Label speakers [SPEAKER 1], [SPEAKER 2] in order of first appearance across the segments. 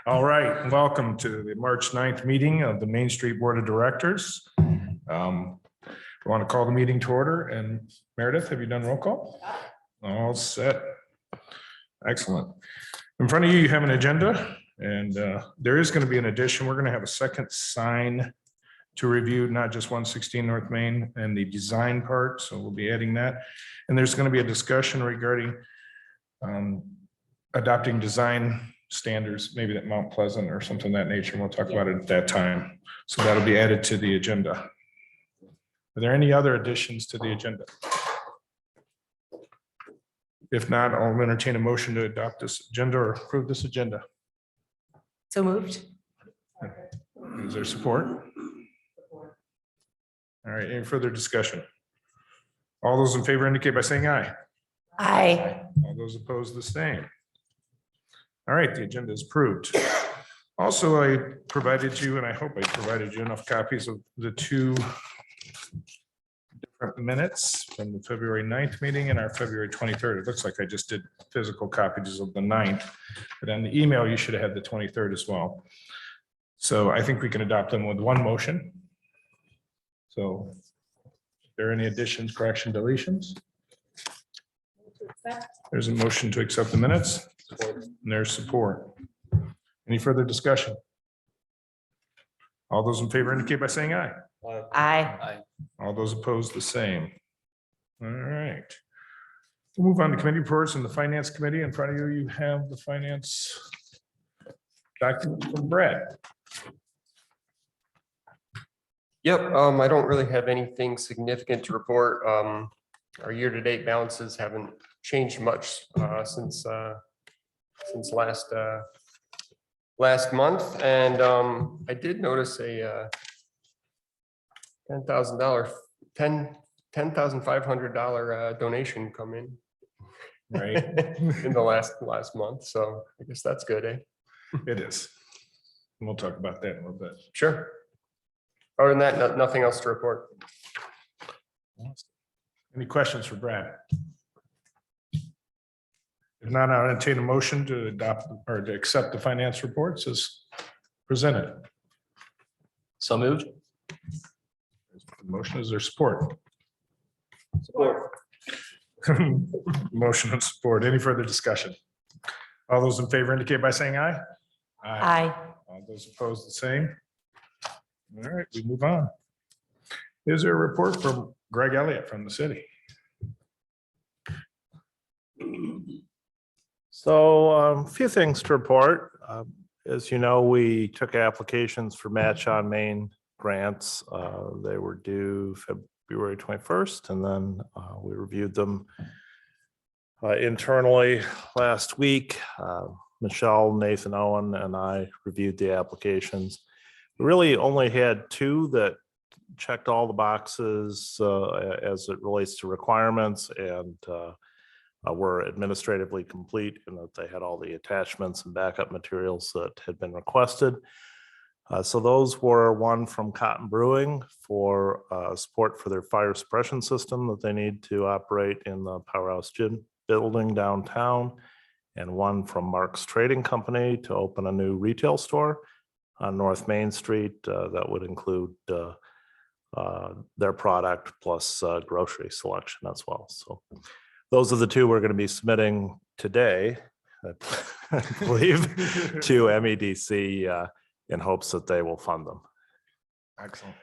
[SPEAKER 1] All right, welcome to the March 9th meeting of the Main Street Board of Directors. We want to call the meeting to order, and Meredith, have you done roll call? All set. Excellent. In front of you, you have an agenda, and there is going to be an addition. We're going to have a second sign to review, not just 116 North Main and the design part, so we'll be adding that. And there's going to be a discussion regarding adopting design standards, maybe at Mount Pleasant or something of that nature. And we'll talk about it at that time. So that'll be added to the agenda. Are there any other additions to the agenda? If not, I'll entertain a motion to adopt this agenda or approve this agenda.
[SPEAKER 2] So moved.
[SPEAKER 1] Is there support? All right, any further discussion? All those in favor indicate by saying aye.
[SPEAKER 2] Aye.
[SPEAKER 1] All those opposed, the same. All right, the agenda is approved. Also, I provided you, and I hope I provided you enough copies of the two different minutes from the February 9th meeting and our February 23rd. It looks like I just did physical copies of the 9th, but on the email, you should have had the 23rd as well. So I think we can adopt them with one motion. So, are there any additions, correction, deletions? There's a motion to accept the minutes. And there's support. Any further discussion? All those in favor indicate by saying aye.
[SPEAKER 2] Aye.
[SPEAKER 1] All those opposed, the same. All right. We'll move on to committee reports and the Finance Committee. In front of you, you have the finance documents from Brad.
[SPEAKER 3] Yep, I don't really have anything significant to report. Our year-to-date balances haven't changed much since last month, and I did notice a $10,500 donation come in.
[SPEAKER 1] Right.
[SPEAKER 3] In the last month, so I guess that's good, eh?
[SPEAKER 1] It is. And we'll talk about that in a little bit.
[SPEAKER 3] Sure. Other than that, nothing else to report.
[SPEAKER 1] Any questions for Brad? If not, I'll entertain a motion to adopt or to accept the finance reports as presented.
[SPEAKER 4] So moved.
[SPEAKER 1] Motion, is there support? Support. Motion and support. Any further discussion? All those in favor indicate by saying aye.
[SPEAKER 2] Aye.
[SPEAKER 1] All those opposed, the same. All right, we move on. Is there a report from Greg Elliott from the city?
[SPEAKER 5] So a few things to report. As you know, we took applications for Match on Maine grants. They were due February 21st, and then we reviewed them internally last week. Michelle, Nathan Owen, and I reviewed the applications. We really only had two that checked all the boxes as it relates to requirements and were administratively complete, and that they had all the attachments and backup materials that had been requested. So those were one from Cotton Brewing for support for their fire suppression system that they need to operate in the Powerhouse Gym building downtown, and one from Mark's Trading Company to open a new retail store on North Main Street that would include their product plus grocery selection as well. So those are the two we're going to be submitting today, I believe, to MEDC in hopes that they will fund them.
[SPEAKER 1] Excellent.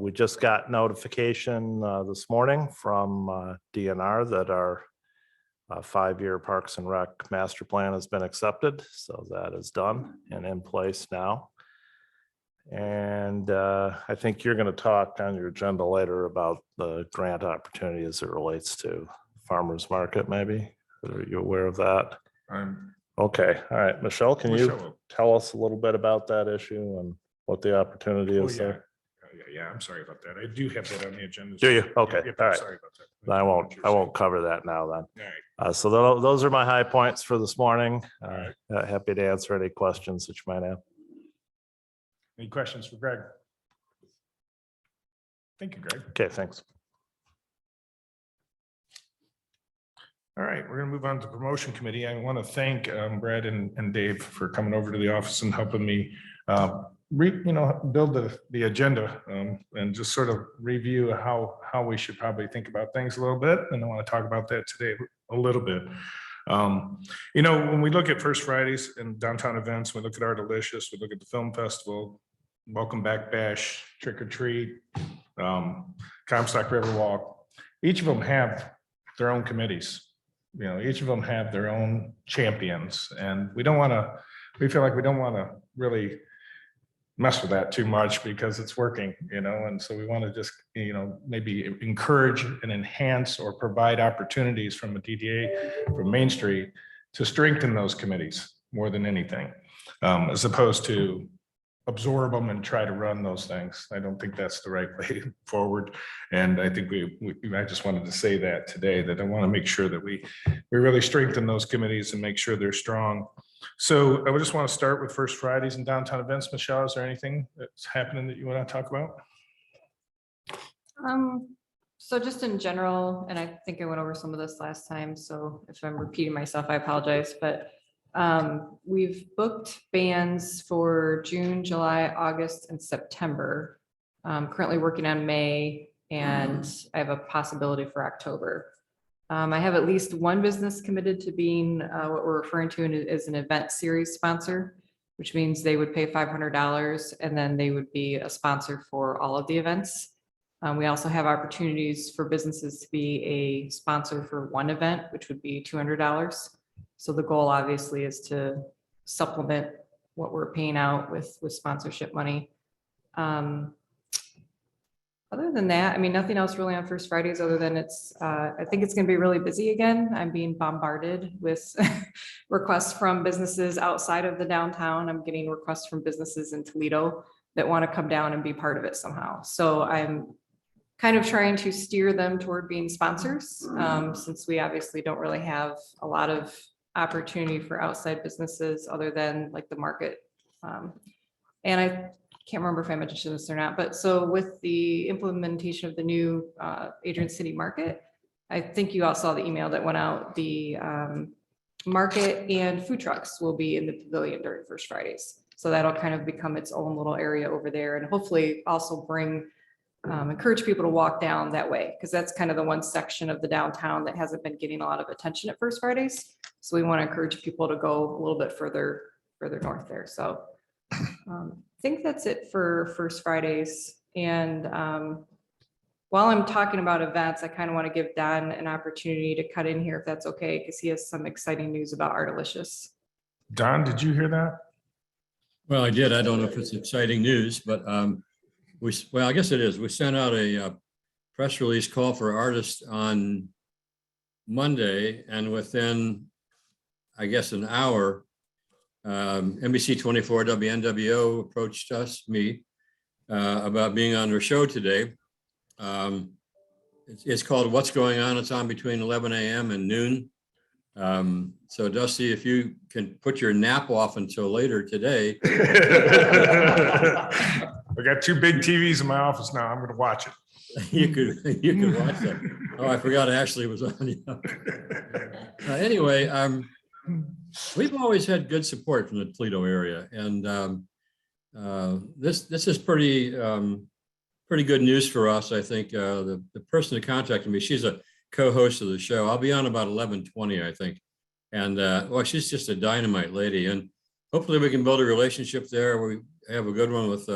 [SPEAKER 5] We just got notification this morning from DNR that our 5-year Parks and Rec master plan has been accepted. So that is done and in place now. And I think you're going to talk on your agenda later about the grant opportunity as it relates to farmers market, maybe. Are you aware of that? Okay. All right. Michelle, can you tell us a little bit about that issue and what the opportunity is there?
[SPEAKER 1] Yeah, I'm sorry about that. I do have that on the agenda.
[SPEAKER 5] Do you? Okay.
[SPEAKER 1] Yeah,
[SPEAKER 5] All right.
[SPEAKER 1] sorry about that.
[SPEAKER 5] I won't cover that now then.
[SPEAKER 1] All right.
[SPEAKER 5] So those are my high points for this morning. Happy to answer any questions that you might have.
[SPEAKER 1] Any questions for Greg? Thank you, Greg.
[SPEAKER 5] Okay, thanks.
[SPEAKER 1] All right, we're gonna move on to the promotion committee. I want to thank Brad and Dave for coming over to the office and helping me build the agenda and just sort of review how we should probably think about things a little bit. And I want to talk about that today a little bit. When we look at First Fridays and downtown events, we look at Our Delicious, we look at the film festival, Welcome Back Bash, Trick or Treat, Comstock River Walk. Each of them have their own committees. Each of them have their own champions, and we feel like we don't want to really mess with that too much because it's working, and so we want to just, maybe encourage and enhance or provide opportunities from a DDA from Main Street to strengthen those committees more than anything, as opposed to absorb them and try to run those things. I don't think that's the right way forward. And I think I just wanted to say that today, that I want to make sure that we really strengthen those committees and make sure they're strong. So I would just want to start with First Fridays and downtown events. Michelle, is there anything that's happening that you want to talk about?
[SPEAKER 6] So just in general, and I think I went over some of this last time, so if I'm repeating myself, I apologize, but we've booked bands for June, July, August, and September. Currently working on May, and I have a possibility for October. I have at least one business committed to being what we're referring to as an event series sponsor, which means they would pay $500 and then they would be a sponsor for all of the events. We also have opportunities for businesses to be a sponsor for one event, which would be $200. So the goal obviously is to supplement what we're paying out with sponsorship money. Other than that, I mean, nothing else really on First Fridays other than I think it's going to be really busy again. I'm being bombarded with requests from businesses outside of the downtown. I'm getting requests from businesses in Toledo that want to come down and be part of it somehow. So I'm kind of trying to steer them toward being sponsors, since we obviously don't really have a lot of opportunity for outside businesses other than like the market. And I can't remember if I mentioned this or not, but so with the implementation of the new Adrian City Market, I think you all saw the email that went out. The market and food trucks will be in the pavilion during First Fridays. So that'll kind of become its own little area over there, and hopefully also encourage people to walk down that way, because that's kind of the one section of the downtown that hasn't been getting a lot of attention at First Fridays. So we want to encourage people to go a little bit further north there. So I think that's it for First Fridays. And while I'm talking about events, I kind of want to give Don an opportunity to cut in here if that's okay, because he has some exciting news about Our Delicious.
[SPEAKER 1] Don, did you hear that?
[SPEAKER 7] Well, I did. I don't know if it's exciting news, but well, I guess it is. We sent out a press release call for artists on Monday, and within, I guess, an hour, NBC 24 WNWO approached me about being on their show today. It's called What's Going On. It's on between 11 a.m. and noon. So Dusty, if you can put your nap off until later today.
[SPEAKER 1] I got two big TVs in my office now. I'm going to watch it.
[SPEAKER 7] You could watch that. Oh, I forgot Ashley was on. Anyway, we've always had good support from the Toledo area, and this is pretty good news for us. I think the person that contacted me, she's a co-host of the show. I'll be on about 11:20, I think, and well, she's just a dynamite lady, and hopefully we can build a relationship there. We have a good one with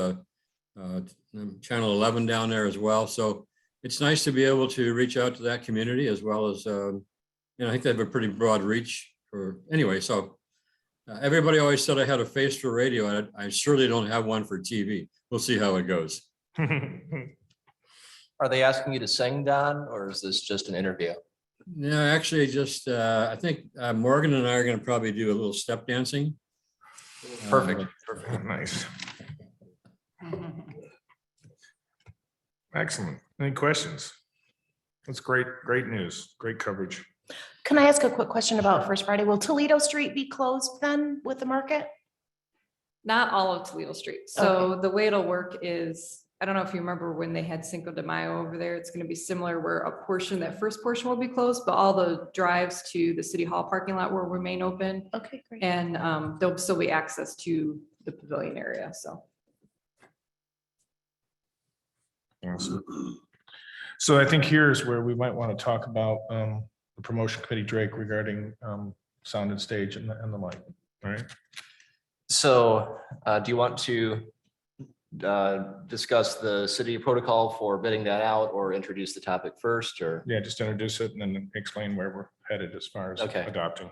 [SPEAKER 7] Channel 11 down there as well. So it's nice to be able to reach out to that community as well as I think they have a pretty broad reach. Anyway, so everybody always said I had a face for radio. I surely don't have one for TV. We'll see how it goes.
[SPEAKER 4] Are they asking you to sing, Don, or is this just an interview?
[SPEAKER 7] No, actually, just I think Morgan and I are going to probably do a little step dancing.
[SPEAKER 4] Perfect.
[SPEAKER 1] Nice. Excellent. Any questions? That's great news. Great coverage.
[SPEAKER 2] Can I ask a quick question about First Friday? Will Toledo Street be closed then with the market?
[SPEAKER 6] Not all of Toledo Street. So the way it'll work is I don't know if you remember when they had Cinco de Mayo over there, it's gonna be similar where a portion, that first portion will be closed, but all the drives to the city hall parking lot will remain open.
[SPEAKER 2] Okay, great.
[SPEAKER 6] And there'll still be access to the pavilion area, so.
[SPEAKER 1] Awesome. So I think here's where we might want to talk about the promotion committee, Drake, regarding sound and stage and the like, right?
[SPEAKER 4] So do you want to discuss the city protocol for bidding that out or introduce the topic first or?
[SPEAKER 1] Yeah, just introduce it and then explain where we're headed as far as
[SPEAKER 4] Okay.
[SPEAKER 1] adopting.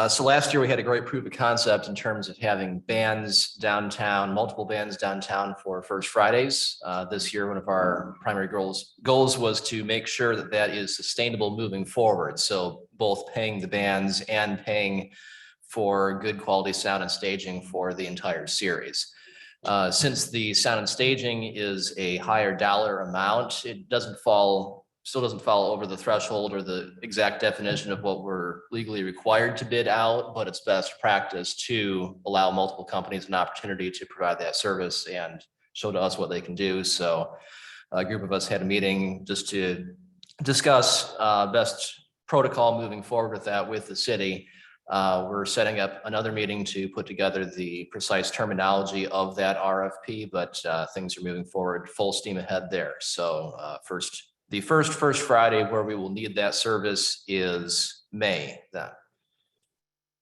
[SPEAKER 4] So last year we had a great proof of concept in terms of having bands downtown, multiple bands downtown for First Fridays. This year, one of our primary goals was to make sure that that is sustainable moving forward. So both paying the bands and paying for good quality sound and staging for the entire series. Since the sound and staging is a higher dollar amount, it still doesn't fall over the threshold or the exact definition of what we're legally required to bid out, but it's best practice to allow multiple companies an opportunity to provide that service and show to us what they can do. So a group of us had a meeting just to discuss best protocol moving forward with that with the city. We're setting up another meeting to put together the precise terminology of that RFP, but things are moving forward full steam ahead there. So the first Friday where we will need that service is May then.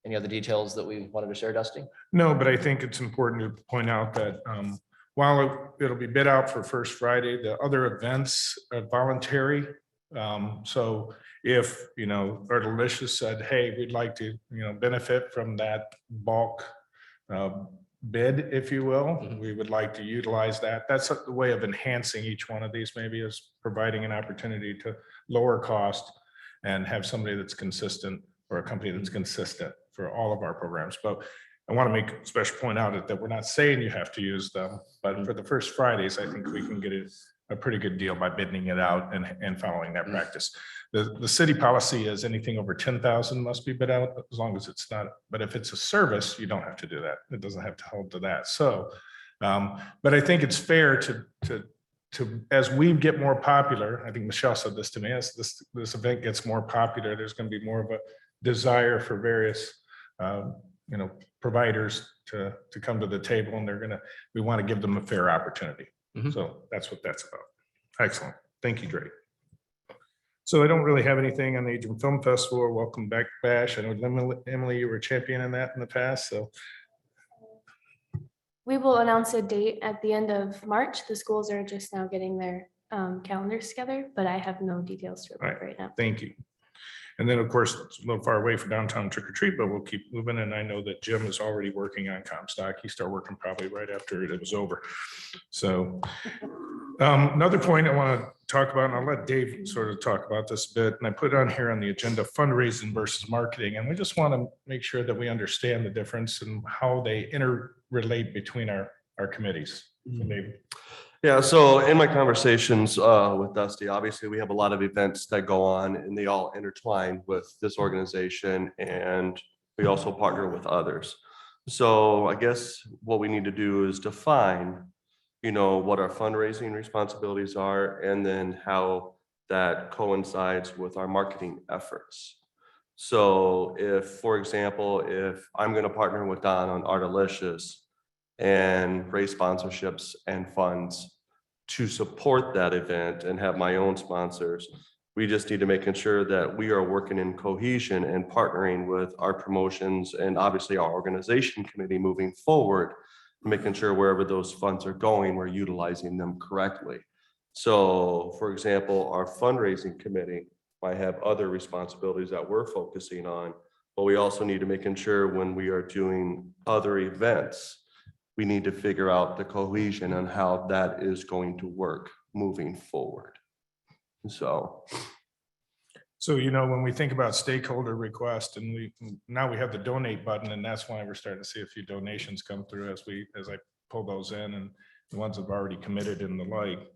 [SPEAKER 4] Any other details that we wanted to share, Dusty?
[SPEAKER 1] No, but I think it's important to point out that while it'll be bid out for First Friday, the other events are voluntary. So if, our Delicious said, hey, we'd like to, benefit from that bulk bid, if you will, we would like to utilize that. That's the way of enhancing each one of these, maybe, is providing an opportunity to lower cost and have somebody that's consistent or a company that's consistent for all of our programs. But I want to make a special point out that we're not saying you have to use them, but for the First Fridays, I think we can get a pretty good deal by bidding it out and following that practice. The city policy is anything over 10,000 must be bid out, as long as it's not, but if it's a service, you don't have to do that. It doesn't have to hold to that. So, but I think it's fair to as we get more popular, I think Michelle said this to me, as this event gets more popular, there's going to be more of a desire for various, providers to come to the table, and we want to give them a fair opportunity. So that's what that's about. Excellent. Thank you, Drake. So I don't really have anything on the Adrian Film Festival or Welcome Back Bash. I know Emily, you were a champion in that in the past, so.
[SPEAKER 8] We will announce a date at the end of March. The schools are just now getting their calendars together, but I have no details to report right now.
[SPEAKER 1] Thank you. And then, of course, it's a little far away for downtown trick or treat, but we'll keep moving. And I know that Jim is already working on Comstock. He started working probably right after it was over. So another point I want to talk about, and I'll let Dave sort of talk about this a bit, and I put it on here on the agenda, fundraising versus marketing. And we just want to make sure that we understand the difference and how they interrelate between our committees. So Dave.
[SPEAKER 9] Yeah, so in my conversations with Dusty, obviously we have a lot of events that go on and they all intertwine with this organization, and we also partner with others. So I guess what we need to do is define, what our fundraising responsibilities are, and then how that coincides with our marketing efforts. So if, for example, if I'm going to partner with Don on Artalicious and raise sponsorships and funds to support that event and have my own sponsors, we just need to make sure that we are working in cohesion and partnering with our promotions and obviously our organization committee moving forward, making sure wherever those funds are going, we're utilizing them correctly. So for example, our fundraising committee might have other responsibilities that we're focusing on, but we also need to make sure when we are doing other events, we need to figure out the cohesion on how that is going to work moving forward. So
[SPEAKER 1] when we think about stakeholder request, and now we have the donate button, and that's why we're starting to see a few donations come through as I pull those in, and the ones that have already committed and the like.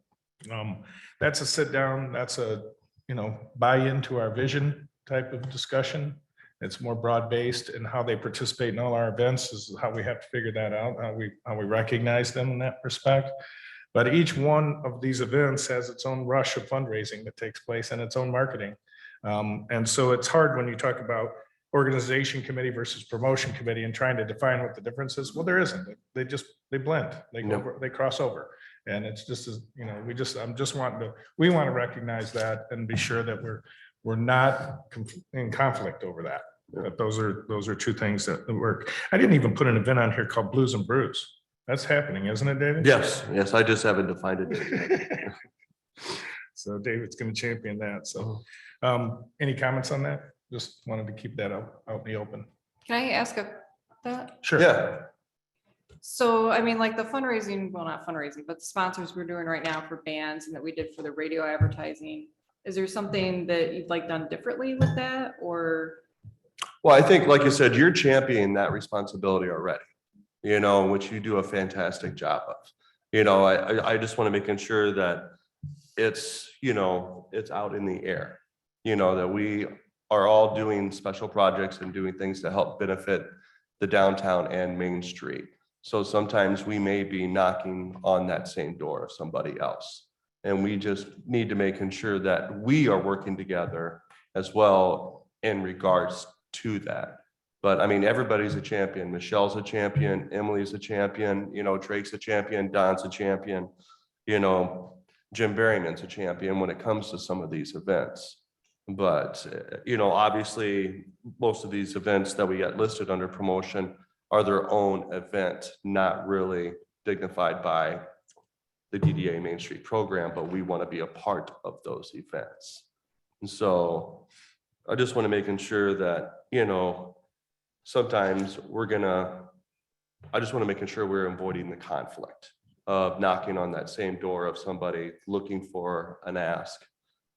[SPEAKER 1] That's a sit down, that's a buy into our vision type of discussion. It's more broad-based, and how they participate in all our events is how we have to figure that out, how we recognize them in that respect. But each one of these events has its own rush of fundraising that takes place and its own marketing. And so it's hard when you talk about organization committee versus promotion committee and trying to define what the difference is. Well, there isn't. They blend, they cross over. And it's just as, you know, we want to recognize that and be sure that we're not in conflict over that. But those are two things that work. I didn't even put an event on here called Blues and Brews. That's happening, isn't it, David?
[SPEAKER 9] Yes, I just haven't defined it.
[SPEAKER 1] So David's going to champion that. So any comments on that? Just wanted to keep that out in the open.
[SPEAKER 6] Can I ask that?
[SPEAKER 1] Sure.
[SPEAKER 9] Yeah,
[SPEAKER 6] So, I mean, like the fundraising, well, not fundraising, but the sponsors we're doing right now for bands and that we did for the radio advertising. Is there something that you'd like done differently with that or?
[SPEAKER 9] well, I think, like you said, you're championing that responsibility already, you know, which you do a fantastic job of. You know, I just want to make sure that it's, you know, it's out in the air, you know, that we are all doing special projects and doing things to help benefit the downtown and Main Street. So sometimes we may be knocking on that same door of somebody else. And we just need to make sure that we are working together as well in regards to that. But I mean, everybody's a champion. Michelle's a champion, Emily's a champion, you know, Drake's a champion, Don's a champion, you know, Jim Berryman's a champion when it comes to some of these events. But, you know, obviously, most of these events that we got listed under promotion are their own event, not really dignified by the DDA Main Street program, but we want to be a part of those events. And so I just want to make sure that, you know, sometimes I just want to make sure we're avoiding the conflict of knocking on that same door of somebody looking for an ask.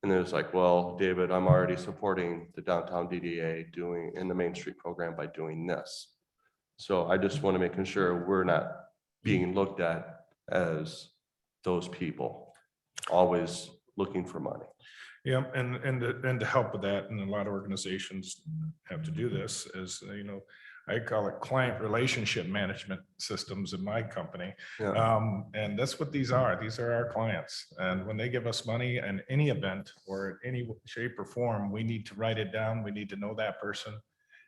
[SPEAKER 9] And then it's like, well, David, I'm already supporting the downtown DDA doing in the Main Street program by doing this. So I just want to make sure we're not being looked at as those people always looking for money.
[SPEAKER 1] Yeah, and to help with that, and a lot of organizations have to do this, is, you know, I call it client relationship management systems in my company.
[SPEAKER 9] Yeah.
[SPEAKER 1] And that's what these are. These are our clients. And when they give us money in any event or any shape or form, we need to write it down. We need to know that person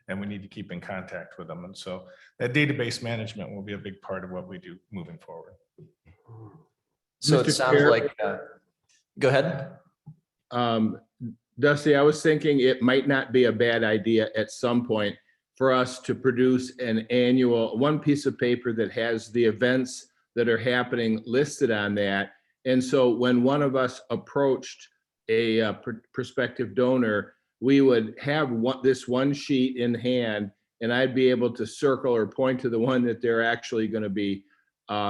[SPEAKER 1] and we need to keep in contact with them. And so that database management will be a big part of what we do moving forward.
[SPEAKER 4] So it
[SPEAKER 10] Mr.
[SPEAKER 4] sounds
[SPEAKER 10] Chair?
[SPEAKER 4] like, go ahead.
[SPEAKER 10] Dusty, I was thinking it might not be a bad idea at some point for us to produce an annual, one piece of paper that has the events that are happening listed on that. And so when one of us approached a prospective donor, we would have this one sheet in hand and I'd be able to circle or point to the one that they're actually going to be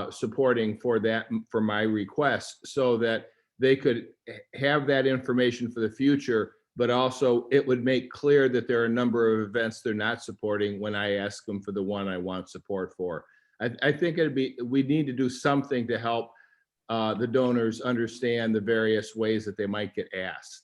[SPEAKER 10] supporting for my request, so that they could have that information for the future, but also it would make clear that there are a number of events they're not supporting when I ask them for the one I want support for. I think we need to do something to help the donors understand the various ways that they might get asked.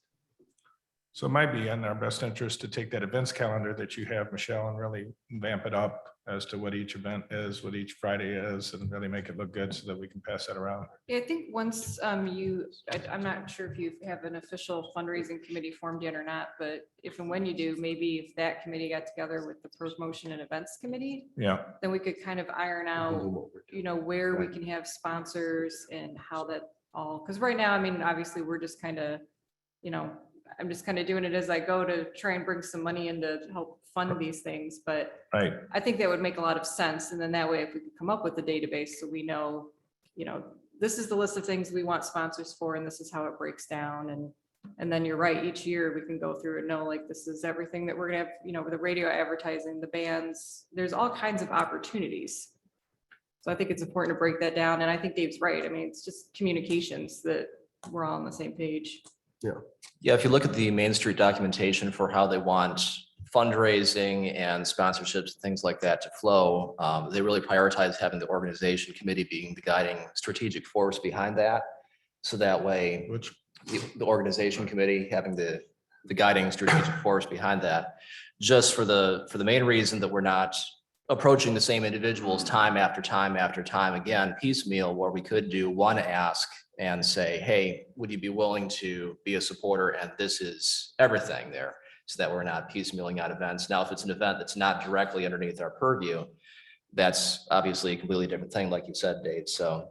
[SPEAKER 1] So it might be in our best interest to take that events calendar that you have, Michelle, and really vamp it up as to what each event is, what each Friday is, and really make it look good so that we can pass that around.
[SPEAKER 6] Yeah, I think once I'm not sure if you have an official fundraising committee formed yet or not, but if and when you do, maybe if that committee got together with the promotion and events committee,
[SPEAKER 1] Yeah.
[SPEAKER 6] then we could kind of iron out, you know, where we can have sponsors and how that all, because right now, I mean, obviously, we're just kind of, you know, I'm just kind of doing it as I go to try and bring some money in to help fund these things, but
[SPEAKER 1] Right.
[SPEAKER 6] I think that would make a lot of sense. And then that way, if we could come up with a database, so we know, you know, this is the list of things we want sponsors for, and this is how it breaks down. And then you're right, each year we can go through and know, like, this is everything that we're gonna have, you know, with the radio advertising, the bands, there's all kinds of opportunities. So I think it's important to break that down. And I think Dave's right. I mean, it's just communications that we're all on the same page.
[SPEAKER 4] Yeah, if you look at the Main Street documentation for how they want fundraising and sponsorships, things like that to flow, they really prioritize having the organization committee being the guiding strategic force behind that. So that way,
[SPEAKER 1] Which,
[SPEAKER 4] the organization committee having the guiding strategic force behind that, just for the main reason that we're not approaching the same individuals time after time after time again, piecemeal, where we could do one ask and say, hey, would you be willing to be a supporter? And this is everything there, so that we're not piecemealing out events. Now, if it's an event that's not directly underneath our purview, that's obviously a completely different thing, like you said, Dave. So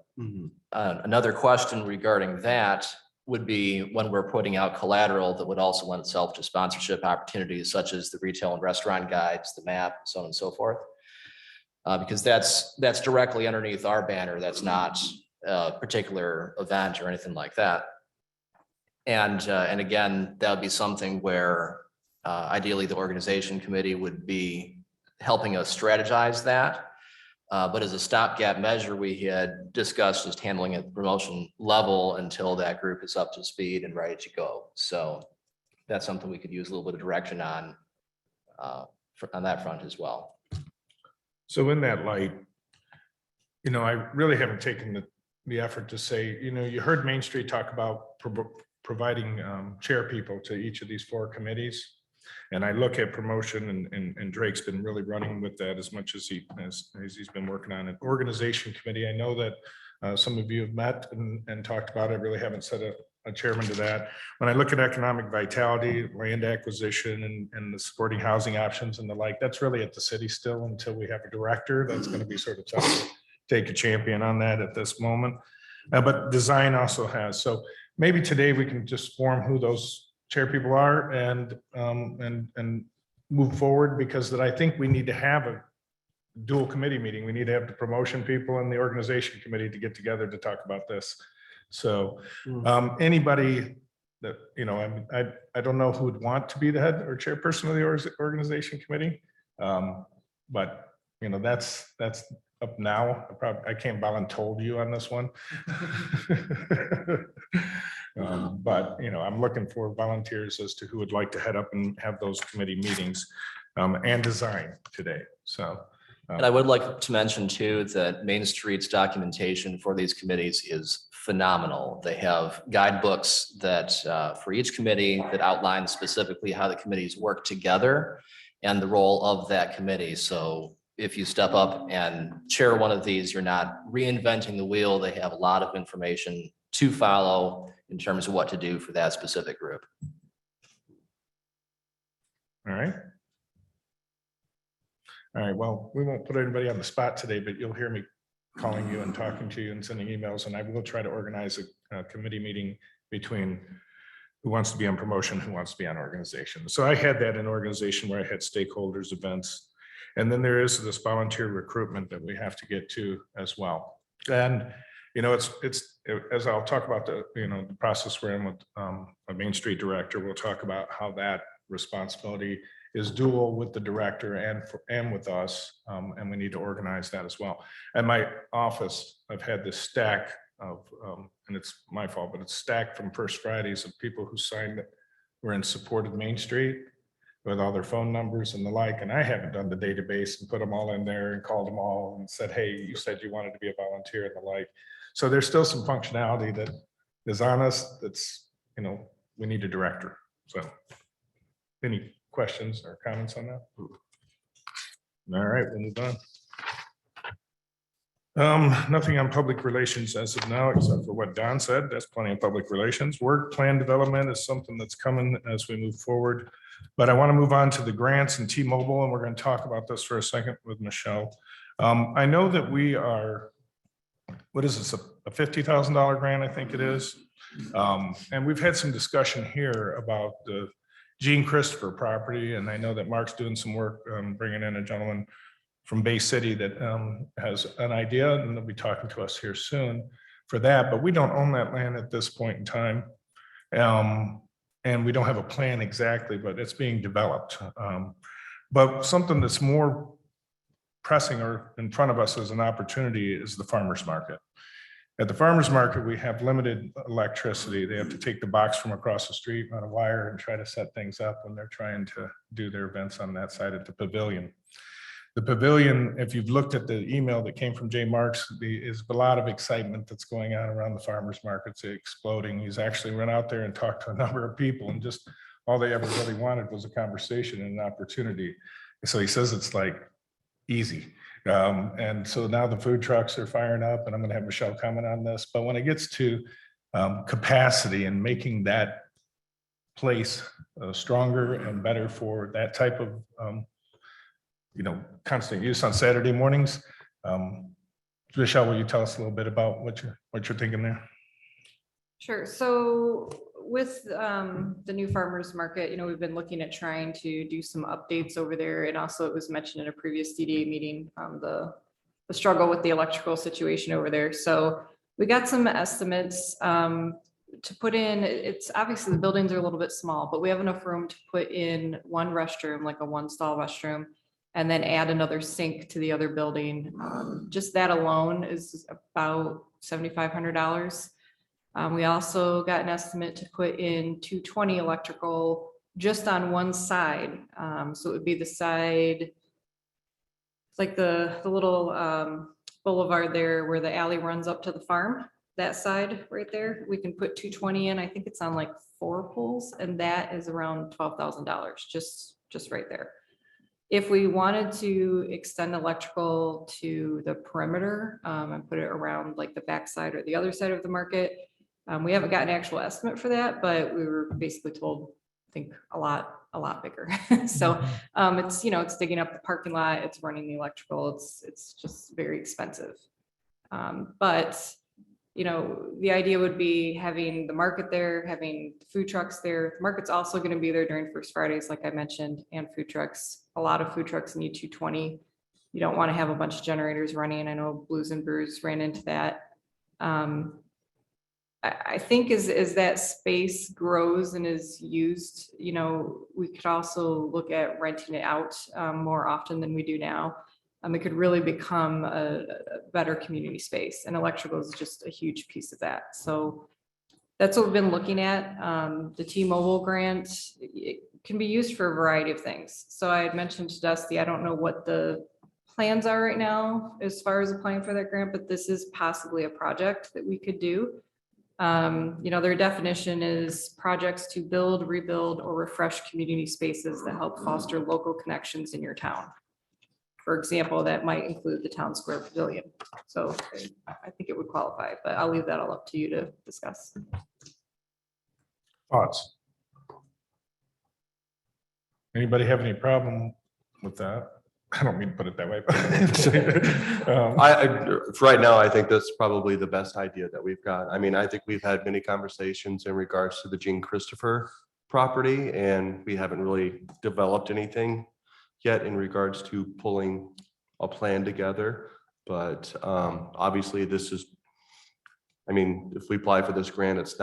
[SPEAKER 4] another question regarding that would be when we're putting out collateral that would also lend itself to sponsorship opportunities such as the retail and restaurant guides, the map, so on and so forth. Because that's directly underneath our banner. That's not a particular event or anything like that. And again, that would be something where ideally the organization committee would be helping us strategize that. But as a stopgap measure, we had discussed just handling it at the promotion level until that group is up to speed and ready to go. So that's something we could use a little bit of direction on that front as well.
[SPEAKER 1] So in that light, I really haven't taken the effort to say, you heard Main Street talk about providing chair people to each of these 4 committees. And I look at promotion and Drake's been really running with that as much as he's been working on an organization committee. I know that some of you have met and talked about it. I really haven't set a chairman to that. When I look at economic vitality, land acquisition and the supporting housing options and the like, that's really at the city still until we have a director. That's going to be sort of tough to take a champion on that at this moment. But design also has. So maybe today we can just form who those chair people are and move forward, because that I think we need to have a dual committee meeting. We need to have the promotion people and the organization committee to get together to talk about this. So anybody that, I don't know who would want to be the head or chairperson of the organization committee. But that's up now. I can't volunteer you on this one. But I'm looking for volunteers as to who would like to head up and have those committee meetings and design today. So
[SPEAKER 4] and I would like to mention too that Main Street's documentation for these committees is phenomenal. They have guidebooks that for each committee that outline specifically how the committees work together and the role of that committee. So if you step up and chair one of these, you're not reinventing the wheel. They have a lot of information to follow in terms of what to do for that specific group.
[SPEAKER 1] All right. All right, well, we won't put anybody on the spot today, but you'll hear me calling you and talking to you and sending emails, and I will try to organize a committee meeting between who wants to be on promotion, who wants to be on organization. So I had that in organization where I had stakeholders events, and then there is this volunteer recruitment that we have to get to as well. And it's as I'll talk about the the process we're in with a Main Street director. We'll talk about how that responsibility is dual with the director and with us, and we need to organize that as well. At my office, I've had this stack of, and it's my fault, but it's stacked from First Fridays of people who signed that were in support of Main Street with all their phone numbers and the like, and I haven't done the database and put them all in there and called them all and said, hey, you said you wanted to be a volunteer and the like. So there's still some functionality that is on us that's, we need a director. So any questions or comments on that? All right, we'll move on. Nothing on public relations as of now, except for what Don said. That's plenty of public relations. Work plan development is something that's coming as we move forward. But I want to move on to the grants and T-Mobile, and we're going to talk about this for a second with Michelle. I know that we are, what is this, a $50,000 grant, I think it is. And we've had some discussion here about the Gene Christopher property, and I know that Mark's doing some work bringing in a gentleman from Bay City that has an idea, and they'll be talking to us here soon for that, but we don't own that land at this point in time. And we don't have a plan exactly, but it's being developed. But something that's more pressing or in front of us as an opportunity is the farmer's market. At the farmer's market, we have limited electricity. They have to take the box from across the street on a wire and try to set things up when they're trying to do their events on that side at the pavilion. The pavilion, if you've looked at the email that came from Jay Marks, is a lot of excitement that's going on around the farmer's markets, exploding. He's actually went out there and talked to a number of people, and just all they ever really wanted was a conversation and an opportunity. So he says it's like easy. And so now the food trucks are firing up, and I'm gonna have Michelle comment on this, but when it gets to capacity and making that place stronger and better for that type of constant use on Saturday mornings. Michelle, will you tell us a little bit about what you're thinking there?
[SPEAKER 6] Sure. So with the new farmers market, we've been looking at trying to do some updates over there. And also it was mentioned in a previous DDA meeting, the struggle with the electrical situation over there. So we got some estimates to put in. It's obviously the buildings are a little bit small, but we have enough room to put in one restroom, like a 1-stall restroom, and then add another sink to the other building. Just that alone is about $7,500. We also got an estimate to put in 220 electrical just on one side. So it would be the side, like the little boulevard there where the alley runs up to the farm, that side right there. We can put 220 in. I think it's on like 4 poles, and that is around $12,000, just right there. If we wanted to extend electrical to the perimeter and put it around like the backside or the other side of the market, we haven't got an actual estimate for that, but we were basically told, I think a lot bigger. So it's digging up the parking lot, it's running the electrical, it's just very expensive. But the idea would be having the market there, having food trucks there. The market's also going to be there during First Fridays, like I mentioned, and food trucks. A lot of food trucks need 220. You don't want to have a bunch of generators running. I know Blues and Brews ran into that. I think as that space grows and is used, we could also look at renting it out more often than we do now. It could really become a better community space, and electrical is just a huge piece of that. So that's what we've been looking at. The T-Mobile grant, it can be used for a variety of things. So I had mentioned to Dusty, I don't know what the plans are right now as far as applying for that grant, but this is possibly a project that we could do. Their definition is projects to build, rebuild, or refresh community spaces that help foster local connections in your town. For example, that might include the town square pavilion. So I think it would qualify, but I'll leave that all up to you to discuss.
[SPEAKER 1] Thoughts? Anybody have any problem with that? I don't mean to put it that way, but
[SPEAKER 9] Right now, I think that's probably the best idea that we've got. I mean, I think we've had many conversations in regards to the Gene Christopher property, and we haven't really developed anything yet in regards to pulling a plan together. But obviously if we apply for this grant,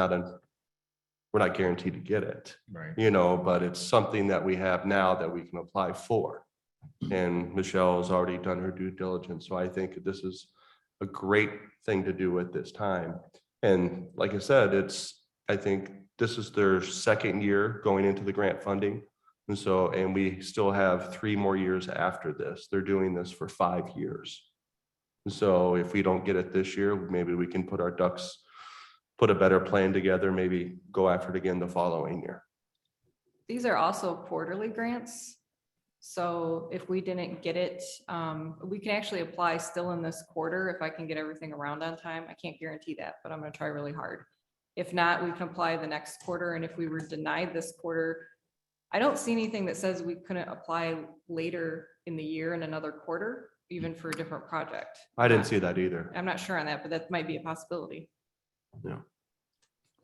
[SPEAKER 9] we're not guaranteed to get it,
[SPEAKER 1] right.
[SPEAKER 9] But it's something that we have now that we can apply for. And Michelle has already done her due diligence. So I think this is a great thing to do at this time. And like I said, I think this is their second year going into the grant funding. And we still have 3 more years after this. They're doing this for 5 years. So if we don't get it this year, maybe we can put a better plan together, maybe go after it again the following year.
[SPEAKER 6] These are also quarterly grants. So if we didn't get it, we can actually apply still in this quarter if I can get everything around on time. I can't guarantee that, but I'm going to try really hard. If not, we can apply the next quarter. And if we were denied this quarter, I don't see anything that says we couldn't apply later in the year in another quarter, even for a different project.
[SPEAKER 9] I didn't see that either.
[SPEAKER 6] I'm not sure on that, but that might be a possibility.
[SPEAKER 9] Yeah.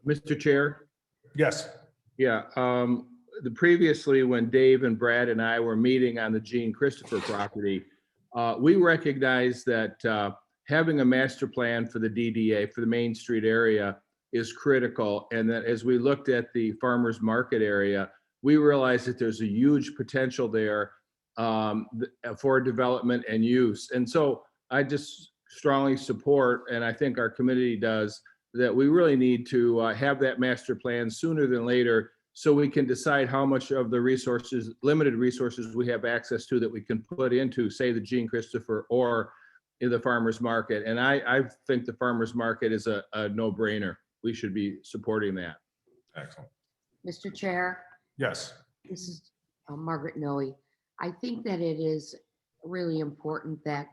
[SPEAKER 10] Mr. Chair?
[SPEAKER 1] Yes.
[SPEAKER 10] Yeah, previously when Dave and Brad and I were meeting on the Gene Christopher property, we recognized that having a master plan for the DDA, for the Main Street area, is critical. And that as we looked at the farmers market area, we realized that there's a huge potential there for development and use. And so I just strongly support, and I think our committee does, that we really need to have that master plan sooner than later, so we can decide how much of the limited resources we have access to that we can put into, say, the Gene Christopher or in the farmers market. And I think the farmers market is a no-brainer. We should be supporting that.
[SPEAKER 1] Excellent.
[SPEAKER 11] Mr. Chair,
[SPEAKER 1] Yes.
[SPEAKER 11] this is Margaret Noe. I think that it is really important that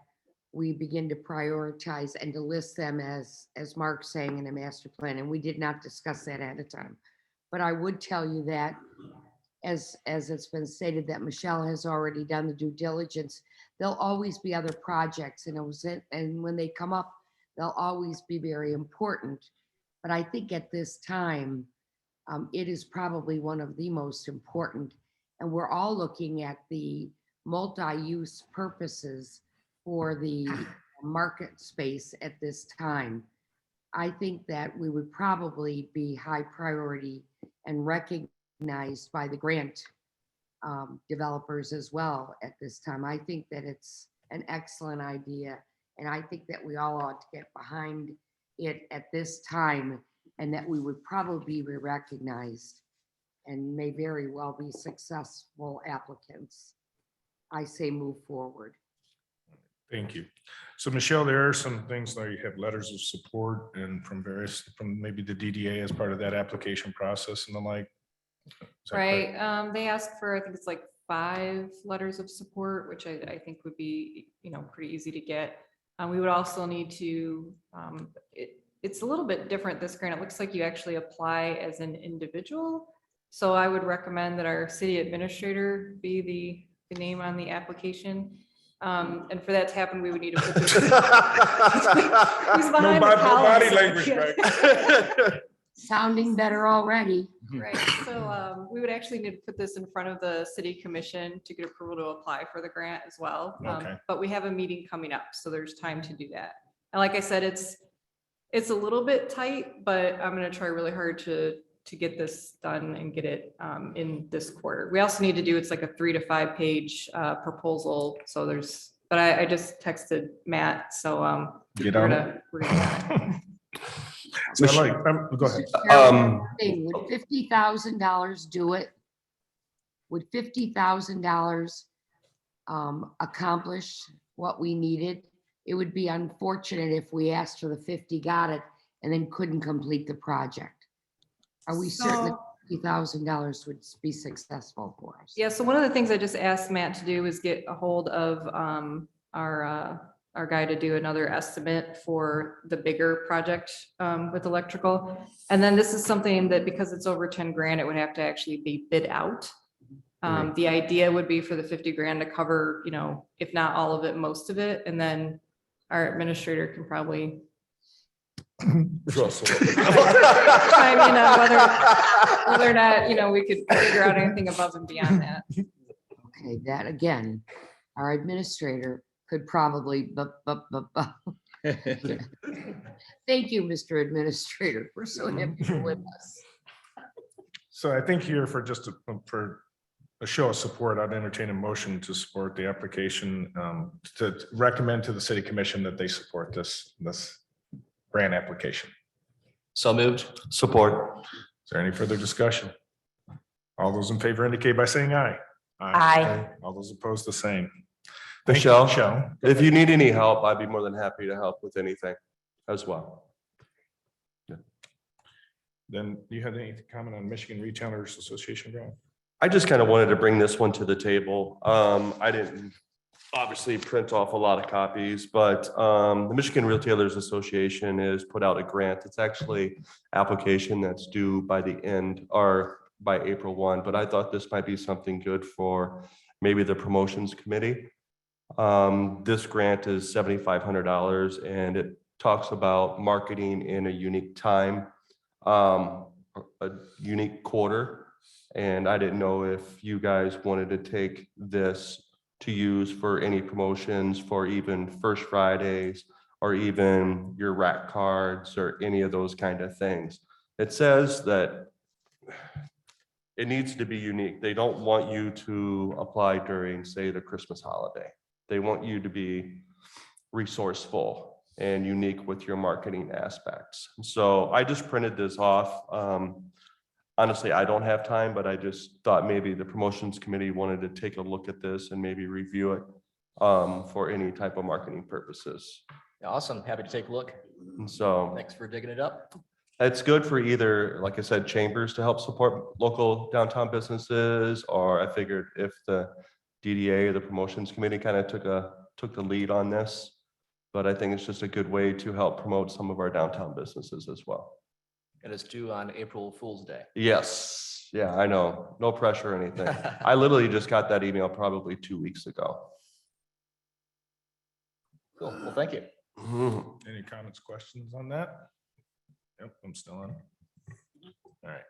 [SPEAKER 11] we begin to prioritize and to list them as Mark's saying, in a master plan. And we did not discuss that at a time. But I would tell you that as it's been stated that Michelle has already done the due diligence, there'll always be other projects and when they come up, they'll always be very important. But I think at this time, it is probably one of the most important. And we're all looking at the multi-use purposes for the market space at this time. I think that we would probably be high priority and recognized by the grant developers as well at this time. I think that it's an excellent idea. And I think that we all ought to get behind it at this time, and that we would probably be recognized and may very well be successful applicants. I say move forward.
[SPEAKER 1] Thank you. So Michelle, there are some things like you have letters of support and from maybe the DDA as part of that application process and the like. Is that correct?
[SPEAKER 6] Right, they asked for, I think it's like 5 letters of support, which I think would be, pretty easy to get. We would also need to, it's a little bit different, this grant. It looks like you actually apply as an individual. So I would recommend that our city administrator be the name on the application. And for that to happen, we would need to put this. He's behind the
[SPEAKER 1] body
[SPEAKER 6] columns.
[SPEAKER 1] language, right?
[SPEAKER 11] Sounding better already.
[SPEAKER 6] Right, so we would actually need to put this in front of the city commission to get approval to apply for the grant as well.
[SPEAKER 1] Okay.
[SPEAKER 6] But we have a meeting coming up, so there's time to do that. And like I said, it's a little bit tight, but I'm gonna try really hard to get this done and get it in this quarter. We also need to do, it's like a 3 to 5 page proposal. So but I just texted Matt, so
[SPEAKER 1] Get on it.
[SPEAKER 6] we're gonna
[SPEAKER 1] So go ahead.
[SPEAKER 11] Would $50,000 do it? Would $50,000 accomplish what we needed? It would be unfortunate if we asked for the 50, got it, and then couldn't complete the project. Are we certain that $50,000 would be successful for us?
[SPEAKER 6] Yeah, so one of the things I just asked Matt to do is get a hold of our guy to do another estimate for the bigger project with electrical. And then this is something that, because it's over 10 grand, it would have to actually be bid out. The idea would be for the 50 grand to cover, if not all of it, most of it. And then our administrator can probably chime in on whether or not, we could figure out anything above and beyond that.
[SPEAKER 11] Okay, that again, our administrator could probably, Thank you, Mr. Administrator. We're so happy you're with us.
[SPEAKER 1] So I think here for a show of support, I'd entertain a motion to support the application, to recommend to the city commission that they support this grant application.
[SPEAKER 4] So moved.
[SPEAKER 9] Support.
[SPEAKER 1] Is there any further discussion? All those in favor indicate by saying aye.
[SPEAKER 2] Aye.
[SPEAKER 1] All those opposed, the same. Thank you,
[SPEAKER 9] Michelle,
[SPEAKER 1] Michelle.
[SPEAKER 9] if you need any help, I'd be more than happy to help with anything as well.
[SPEAKER 1] Then do you have any comment on Michigan Retailers Association grant?
[SPEAKER 9] I just kind of wanted to bring this one to the table. I didn't obviously print off a lot of copies, but the Michigan Retailers Association has put out a grant. It's actually application that's due by the end or by April 1, but I thought this might be something good for maybe the promotions committee. This grant is $7,500 and it talks about marketing in a unique time, a unique quarter. And I didn't know if you guys wanted to take this to use for any promotions for even First Fridays or even your rack cards or any of those kind of things. It says that it needs to be unique. They don't want you to apply during, say, the Christmas holiday. They want you to be resourceful and unique with your marketing aspects. So I just printed this off. Honestly, I don't have time, but I just thought maybe the promotions committee wanted to take a look at this and maybe review it for any type of marketing purposes.
[SPEAKER 4] Awesome. Happy to take a look.
[SPEAKER 9] And so
[SPEAKER 4] Thanks for digging it up.
[SPEAKER 9] it's good for either, like I said, chambers to help support local downtown businesses, or I figured if the DDA, the promotions committee, kind of took the lead on this. But I think it's just a good way to help promote some of our downtown businesses as well.
[SPEAKER 4] And it's due on April Fool's Day.
[SPEAKER 9] Yes, yeah, I know, no pressure or anything. I literally just got that email probably 2 weeks ago.
[SPEAKER 4] Cool. Well, thank you.
[SPEAKER 9] Mhm.
[SPEAKER 1] Any comments, questions on that? Yep, I'm still on. All right.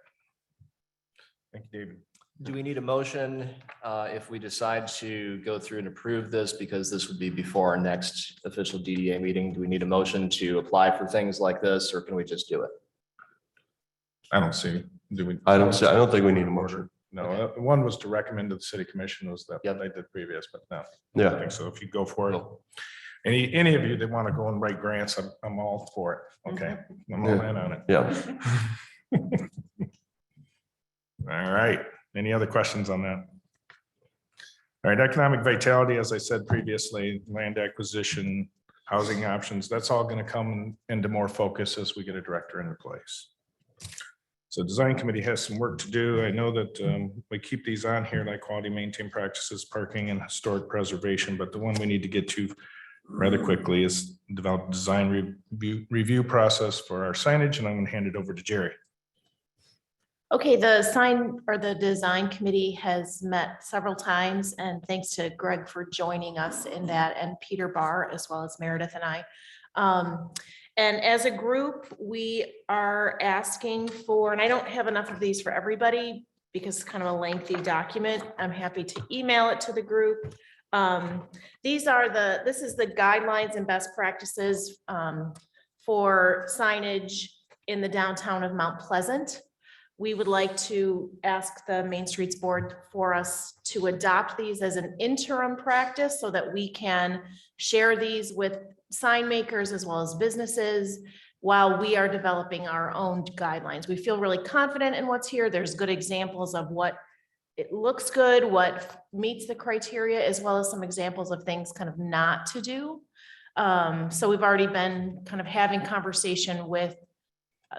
[SPEAKER 1] Thank you, David.
[SPEAKER 4] Do we need a motion if we decide to go through and approve this, because this would be before our next official DDA meeting? Do we need a motion to apply for things like this, or can we just do it?
[SPEAKER 1] I don't see, do we?
[SPEAKER 9] I don't think we need a motion.
[SPEAKER 1] No, one was to recommend to the city commission was that
[SPEAKER 4] Yep.
[SPEAKER 1] they did previous, but no. I
[SPEAKER 9] Yeah,
[SPEAKER 1] think so. If you go for it,
[SPEAKER 4] Cool.
[SPEAKER 1] any of you that want to go and write grants, I'm all for it. Okay, I'm all in on it.
[SPEAKER 9] yeah.
[SPEAKER 1] All right. Any other questions on that? All right, economic vitality, as I said previously, land acquisition, housing options, that's all going to come into more focus as we get a director into place. So design committee has some work to do. I know that we keep these on here, like quality maintain practices, parking and historic preservation, but the one we need to get to rather quickly is develop design review process for our signage, and I'm going to hand it over to Jerry.
[SPEAKER 2] Okay, the sign or the design committee has met several times, and thanks to Greg for joining us in that, and Peter Barr, as well as Meredith and I. And as a group, we are asking for, and I don't have enough of these for everybody because it's kind of a lengthy document. I'm happy to email it to the group. This is the guidelines and best practices for signage in the downtown of Mount Pleasant. We would like to ask the Main Streets Board for us to adopt these as an interim practice so that we can share these with sign makers as well as businesses while we are developing our own guidelines. We feel really confident in what's here. There's good examples of what it looks good, what meets the criteria, as well as some examples of things kind of not to do. So we've already been kind of having conversation with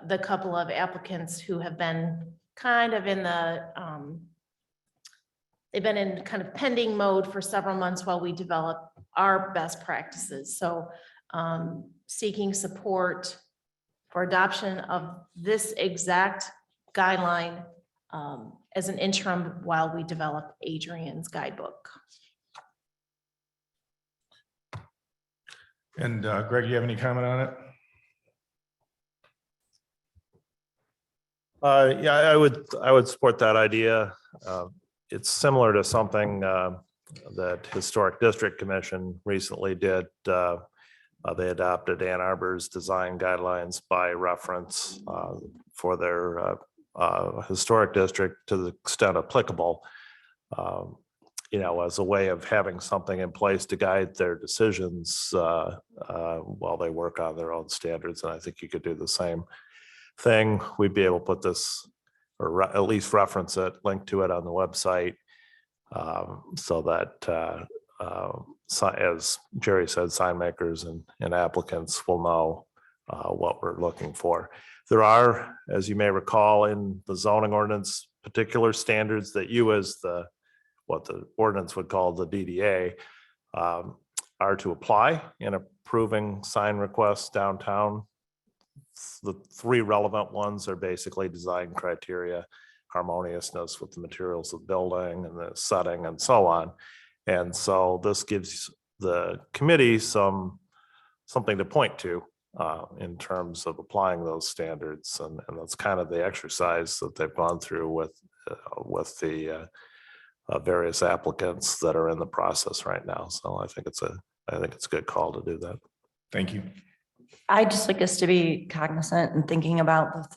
[SPEAKER 2] the couple of applicants who have been kind of in the, they've been in kind of pending mode for several months while we develop our best practices. So seeking support for adoption of this exact guideline as an interim while we develop Adrian's guidebook.
[SPEAKER 1] And Greg, you have any comment on it?
[SPEAKER 5] Yeah, I would support that idea. It's similar to something that Historic District Commission recently did. They adopted Ann Arbor's design guidelines by reference for their historic district to the extent applicable, you know, as a way of having something in place to guide their decisions while they work on their own standards. And I think you could do the same thing. We'd be able to put this, or at least reference it, link to it on the website, so that as Jerry said, sign makers and applicants will know what we're looking for. There are, as you may recall, in the zoning ordinance, particular standards that you as what the ordinance would call the DDA are to apply in approving sign requests downtown. The three relevant ones are basically design criteria, harmoniousness with the materials of the building and the setting and so on. And so this gives the committee something to point to in terms of applying those standards. And that's kind of the exercise that they've gone through with the various applicants that are in the process right now. So I think it's a good call to do that.
[SPEAKER 1] Thank you.
[SPEAKER 12] I'd just like us to be cognizant and thinking about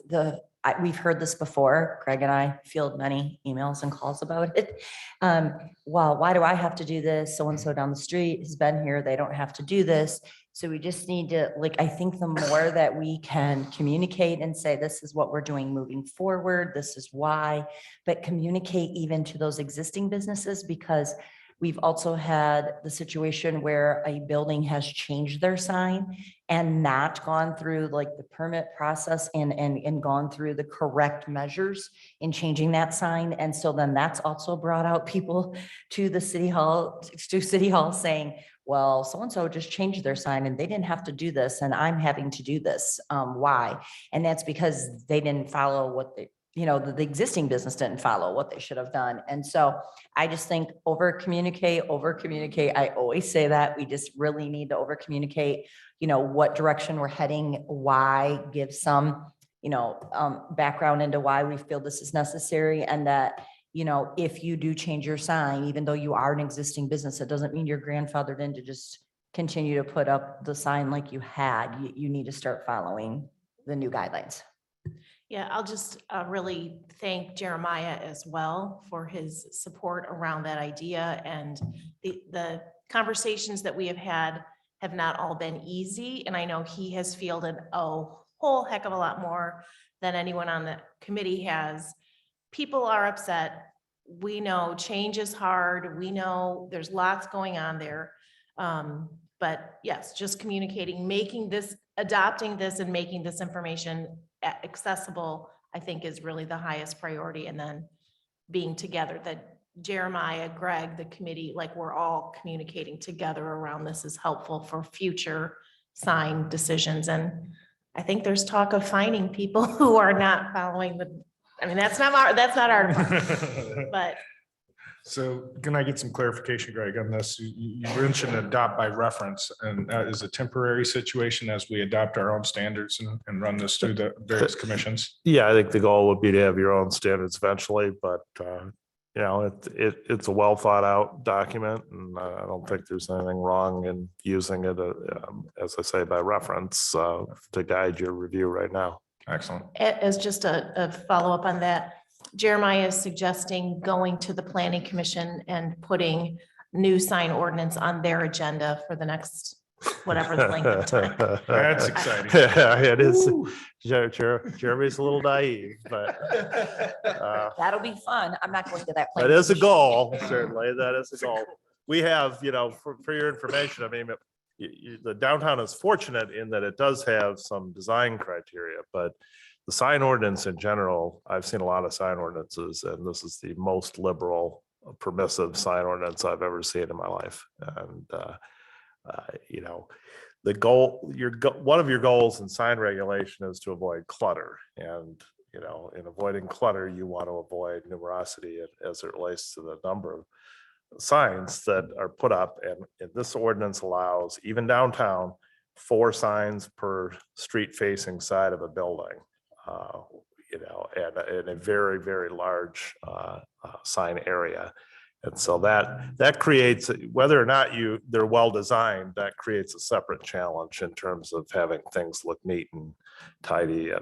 [SPEAKER 12] we've heard this before. Greg and I field many emails and calls about it. Well, why do I have to do this? So-and-so down the street has been here. They don't have to do this. So we just need to, I think the more that we can communicate and say, this is what we're doing moving forward, this is why, but communicate even to those existing businesses, because We've also had the situation where a building has changed their sign and not gone through like the permit process and gone through the correct measures in changing that sign. And so then that's also brought out people to the city hall saying, well, so-and-so just changed their sign and they didn't have to do this and I'm having to do this. Why? And that's because they didn't follow what the existing business didn't follow what they should have done. And so I just think over communicate. I always say that we just really need to over communicate, what direction we're heading, why, give some, background into why we feel this is necessary. And that, if you do change your sign, even though you are an existing business, it doesn't mean you're grandfathered in to just continue to put up the sign like you had. You need to start following the new guidelines.
[SPEAKER 2] Yeah, I'll just really thank Jeremiah as well for his support around that idea. And the conversations that we have had have not all been easy. And I know he has fielded a whole heck of a lot more than anyone on the committee has. People are upset. We know change is hard. We know there's lots going on there. But yes, just communicating, adopting this and making this information accessible, I think is really the highest priority. And then being together, that Jeremiah, Greg, the committee, like we're all communicating together around this is helpful for future sign decisions. And I think there's talk of finding people who are not following that's not our department, but.
[SPEAKER 1] So can I get some clarification, Greg, on this? You mentioned adopt by reference, and that is a temporary situation as we adopt our own standards and run this through the various commissions.
[SPEAKER 5] Yeah, I think the goal would be to have your own standards eventually, but it's a well thought out document, and I don't think there's anything wrong in using it, as I say, by reference to guide your review right now.
[SPEAKER 1] Excellent.
[SPEAKER 2] As just a follow-up on that, Jeremiah is suggesting going to the planning commission and putting new sign ordinance on their agenda for the next, whatever the length of time.
[SPEAKER 1] That's exciting.
[SPEAKER 5] Yeah, it is. Jeremy's a little naive, but
[SPEAKER 12] That'll be fun. I'm not going to that.
[SPEAKER 5] that is a goal, certainly. That is a goal. We have, for your information, the downtown is fortunate in that it does have some design criteria, but the sign ordinance in general, I've seen a lot of sign ordinances, and this is the most liberal, permissive sign ordinance I've ever seen in my life. And, the goal, one of your goals in sign regulation is to avoid clutter. And, in avoiding clutter, you want to avoid numerosity as it relates to the number of signs that are put up. And this ordinance allows, even downtown, 4 signs per street facing side of a building. And in a very, very large sign area. And so that creates, whether or not they're well designed, that creates a separate challenge in terms of having things look neat and tidy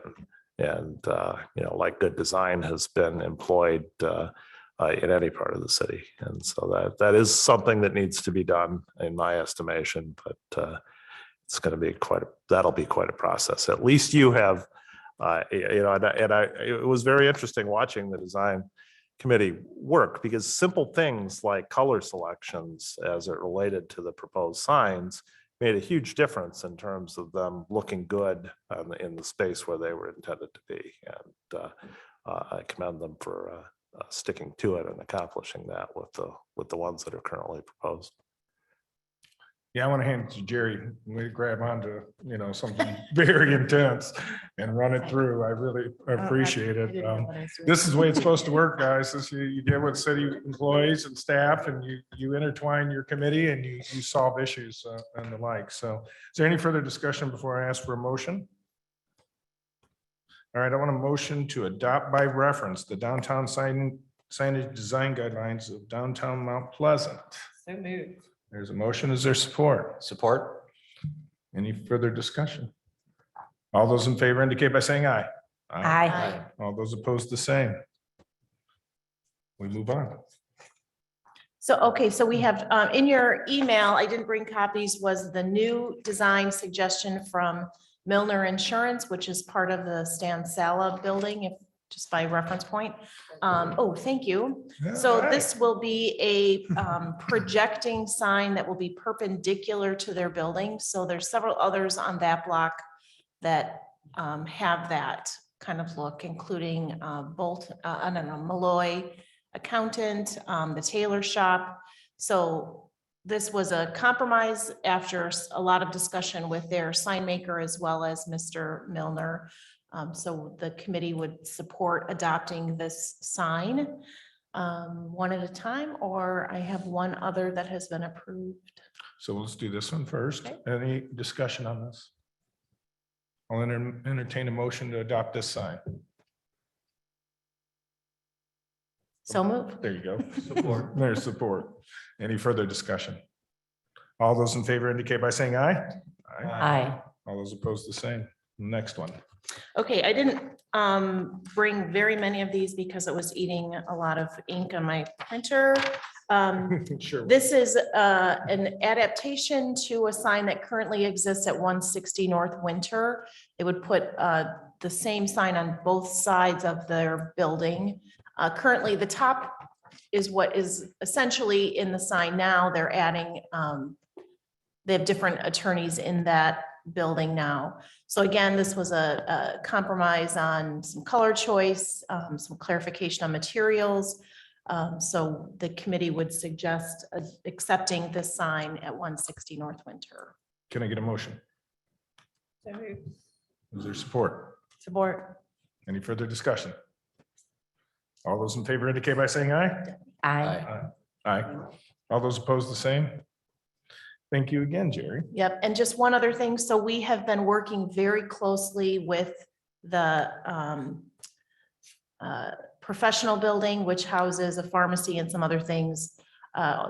[SPEAKER 5] and like good design has been employed in any part of the city. And so that is something that needs to be done in my estimation, but it's going to be that'll be quite a process. At least you have, it was very interesting watching the design committee work, because simple things like color selections as it related to the proposed signs made a huge difference in terms of them looking good in the space where they were intended to be. And I commend them for sticking to it and accomplishing that with the ones that are currently proposed.
[SPEAKER 1] Yeah, I want to hand it to Jerry. We grab onto, something very intense and run it through. I really appreciate it. This is the way it's supposed to work, guys. You get with city employees and staff, and you intertwine your committee and you solve issues and the like. So is there any further discussion before I ask for a motion? All right, I want a motion to adopt by reference the downtown signage design guidelines of downtown Mount Pleasant.
[SPEAKER 6] So moved.
[SPEAKER 1] There's a motion. Is there support?
[SPEAKER 4] Support.
[SPEAKER 1] Any further discussion? All those in favor indicate by saying aye.
[SPEAKER 12] Aye.
[SPEAKER 1] All those opposed, the same. We move on.
[SPEAKER 2] So we have, in your email, I didn't bring copies, was the new design suggestion from Milner Insurance, which is part of the Stan Sala building. just by reference point. Oh, thank you. So this will be a projecting sign that will be perpendicular to their building. So there's several others on that block that have that kind of look, including Malloy Accountant, the tailor shop. So this was a compromise after a lot of discussion with their sign maker as well as Mr. Milner. So the committee would support adopting this sign one at a time, or I have one other that has been approved.
[SPEAKER 1] So let's do this one first.
[SPEAKER 2] Okay.
[SPEAKER 1] Any discussion on this? I'll entertain a motion to adopt this sign.
[SPEAKER 2] So moved.
[SPEAKER 1] There you go. Support. There's support. Any further discussion? All those in favor indicate by saying aye.
[SPEAKER 12] Aye.
[SPEAKER 1] All those opposed, the same. Next one.
[SPEAKER 2] Okay, I didn't bring very many of these because it was eating a lot of ink on my printer.
[SPEAKER 1] Sure.
[SPEAKER 2] This is an adaptation to a sign that currently exists at 160 North Winter. It would put the same sign on both sides of their building. Currently, the top is what is essentially in the sign now. They're adding, they have different attorneys in that building now. So again, this was a compromise on some color choice, some clarification on materials. So the committee would suggest accepting this sign at 160 North Winter.
[SPEAKER 1] Can I get a motion? Is there support?
[SPEAKER 2] Support.
[SPEAKER 1] Any further discussion? All those in favor indicate by saying aye.
[SPEAKER 12] Aye.
[SPEAKER 1] Aye. All those opposed, the same. Thank you again, Jerry.
[SPEAKER 2] Yep, and just one other thing, so we have been working very closely with the professional building, which houses a pharmacy and some other things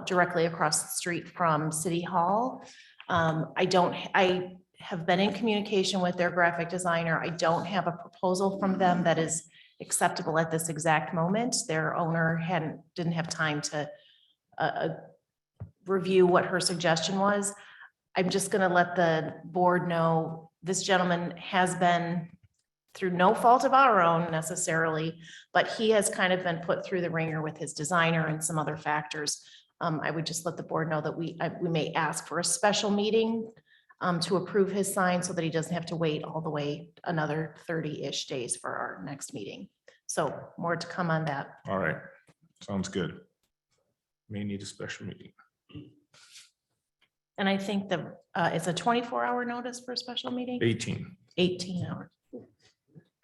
[SPEAKER 2] directly across the street from City Hall. I have been in communication with their graphic designer. I don't have a proposal from them that is acceptable at this exact moment. Their owner didn't have time to review what her suggestion was. I'm just gonna let the board know, this gentleman has been, through no fault of our own necessarily, but he has kind of been put through the ringer with his designer and some other factors. I would just let the board know that we may ask for a special meeting to approve his sign so that he doesn't have to wait all the way another 30-ish days for our next meeting. So more to come on that.
[SPEAKER 1] All right, sounds good. May need a special meeting.
[SPEAKER 2] And I think it's a 24-hour notice for a special meeting,
[SPEAKER 1] 18.
[SPEAKER 2] 18 hours.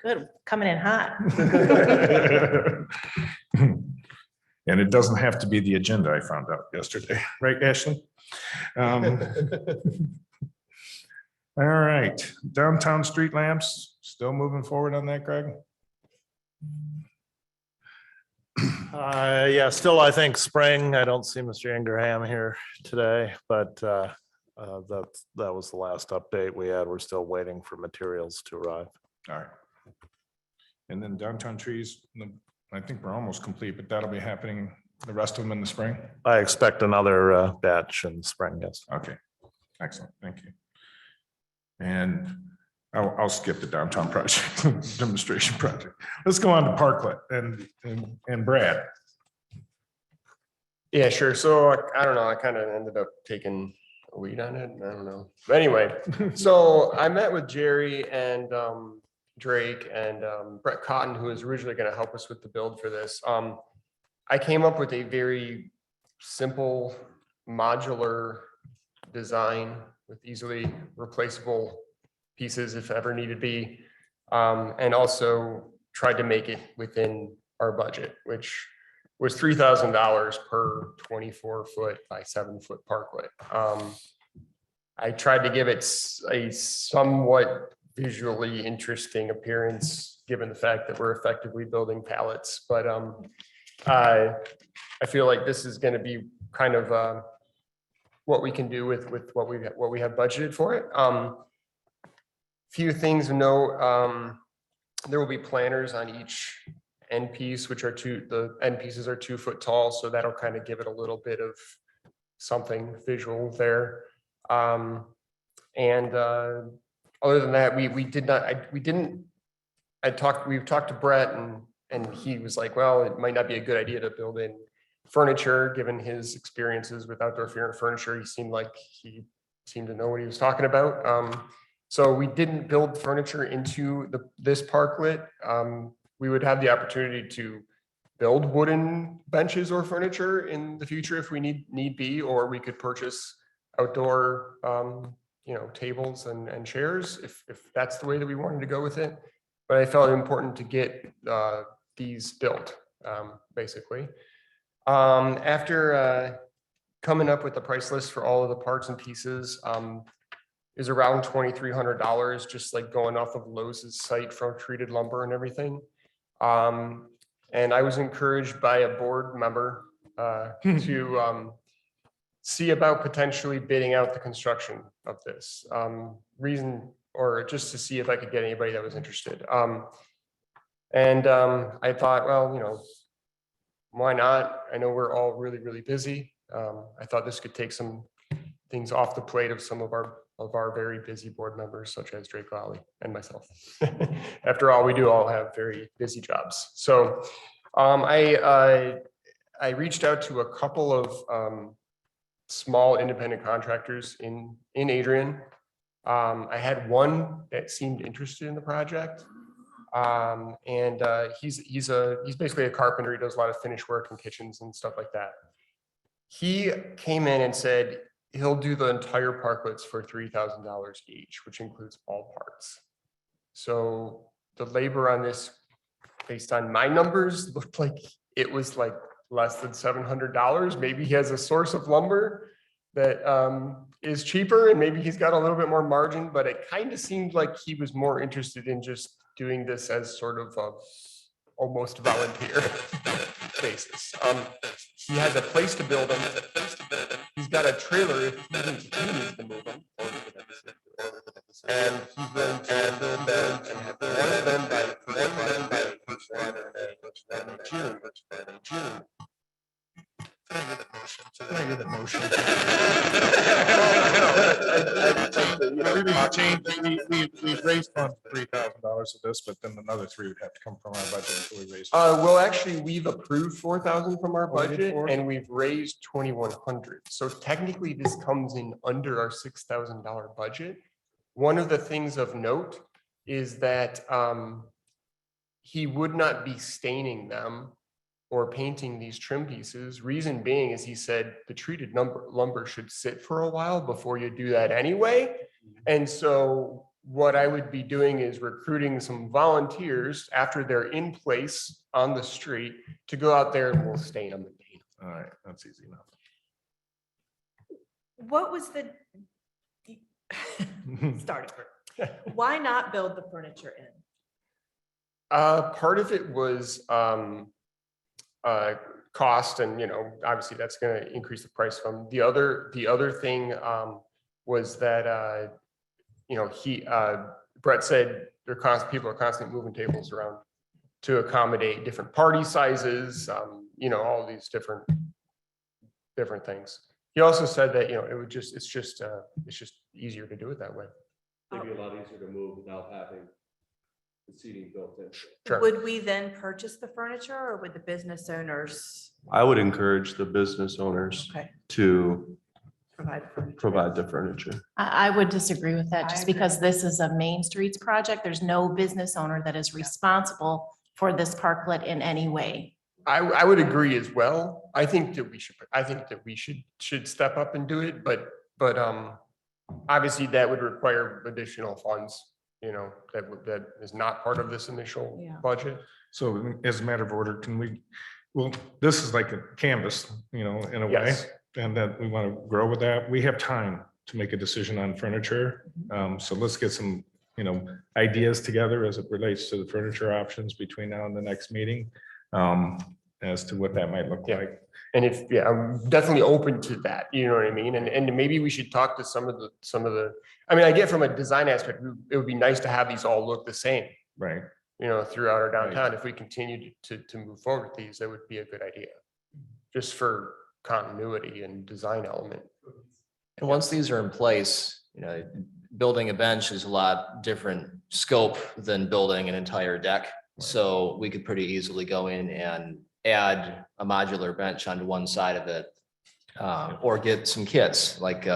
[SPEAKER 2] Good, coming in hot.
[SPEAKER 1] And it doesn't have to be the agenda, I found out yesterday, right, Ashley? All right, downtown street lamps, still moving forward on that, Greg?
[SPEAKER 5] Yeah, still, I think spring. I don't see Mr. Ingraham here today, but that was the last update we had. We're still waiting for materials to arrive.
[SPEAKER 1] All right. And then downtown trees, I think we're almost complete, but that'll be happening, the rest of them in the spring?
[SPEAKER 5] I expect another batch in spring, yes.
[SPEAKER 1] Okay, excellent, thank you. And I'll skip the downtown project, demonstration project. Let's go on to Parklet and Brad.
[SPEAKER 3] Yeah, sure. So I don't know, I kind of ended up taking a lead on it. I don't know. But anyway, so I met with Jerry and Drake and Brett Cotton, who was originally going to help us with the build for this. I came up with a very simple modular design with easily replaceable pieces if ever needed be, and also tried to make it within our budget, which was $3,000 per 24-foot by 7-foot parklet. I tried to give it a somewhat visually interesting appearance, given the fact that we're effectively building pallets. But I feel like this is going to be kind of what we can do with what we have budgeted for it. Few things to note. There will be planters on each end piece, which are the end pieces are 2 foot tall, so that'll kind of give it a little bit of something visual there. Other than that, we've talked to Brett and and he was like, well, it might not be a good idea to build in furniture, given his experiences with outdoor furniture. He seemed to know what he was talking about. So we didn't build furniture into this parklet. We would have the opportunity to build wooden benches or furniture in the future if we need be, or we could purchase outdoor, tables and chairs if that's the way that we wanted to go with it. But I felt it important to get these built, basically. After coming up with the price list for all of the parts and pieces, is around $2,300, just like going off of Lowe's site from treated lumber and everything. And I was encouraged by a board member to see about potentially bidding out the construction of this or just to see if I could get anybody that was interested. I thought, well, why not? I know we're all really, really busy. I thought this could take some things off the plate of some of our very busy board members, such as Drake Lally and myself. After all, we do all have very busy jobs. So I reached out to a couple of small independent contractors in Adrian. I had one that seemed interested in the project. He's basically a carpenter. He does a lot of finish work in kitchens and stuff like that. He came in and said he'll do the entire parklets for $3,000 each, which includes all parts. So the labor on this, based on my numbers, looked like it was like less than $700. Maybe he has a source of lumber that is cheaper, and maybe he's got a little bit more margin, but it kind of seemed like he was more interested in just doing this as sort of almost volunteer basis. He has a place to build them. He's got a trailer if he needs to move them. And he's willing to build them and have one of them by June.
[SPEAKER 1] Can I get that motion? We've raised funds $3,000 of this, but then another $3,000 would have to come from our budget until we raise.
[SPEAKER 3] Well, actually, we've approved $4,000 from our
[SPEAKER 1] Oh, we did
[SPEAKER 3] budget,
[SPEAKER 1] 4?
[SPEAKER 3] and we've raised $2,100. So technically, this comes in under our $6,000 budget. One of the things of note is that he would not be staining them or painting these trim pieces. Reason being is he said the treated lumber should sit for a while before you do that anyway. And so what I would be doing is recruiting some volunteers after they're in place on the street to go out there and we'll stain them and paint them.
[SPEAKER 1] All right, that's easy enough.
[SPEAKER 13] What was the starting? Why not build the furniture in?
[SPEAKER 3] Part of it was cost, and obviously that's going to increase the price from the other thing was that Brett said people are constantly moving tables around to accommodate different party sizes, all these different things. He also said that it's just easier to do it that way.
[SPEAKER 9] It'd be a lot easier to move without having the seating built in.
[SPEAKER 3] Sure.
[SPEAKER 13] Would we then purchase the furniture, or would the business owners
[SPEAKER 9] I would encourage the business owners to provide the furniture.
[SPEAKER 2] I would disagree with that,
[SPEAKER 13] I
[SPEAKER 2] just
[SPEAKER 13] agree.
[SPEAKER 2] because this is a Main Streets project. There's no business owner that is responsible for this parklet in any way.
[SPEAKER 3] I would agree as well. I think that we should step up and do it, but obviously that would require additional funds, that is not part of this initial budget.
[SPEAKER 1] So as a matter of order, this is like a canvas, in a way,
[SPEAKER 3] Yes.
[SPEAKER 1] and that we want to grow with that. We have time to make a decision on furniture. So let's get some, ideas together as it relates to the furniture options between now and the next meeting, as to what that might look like.
[SPEAKER 3] And I'm definitely open to that, you know what I mean? And maybe we should talk to some of the, I get from a design aspect, it would be nice to have these all look the same,
[SPEAKER 1] Right.
[SPEAKER 3] throughout our downtown. If we continue to move forward with these, that would be a good idea. Just for continuity and design element.
[SPEAKER 4] And once these are in place, building a bench is a lot different scope than building an entire deck. So we could pretty easily go in and add a modular bench onto one side of it. Or get some kits, like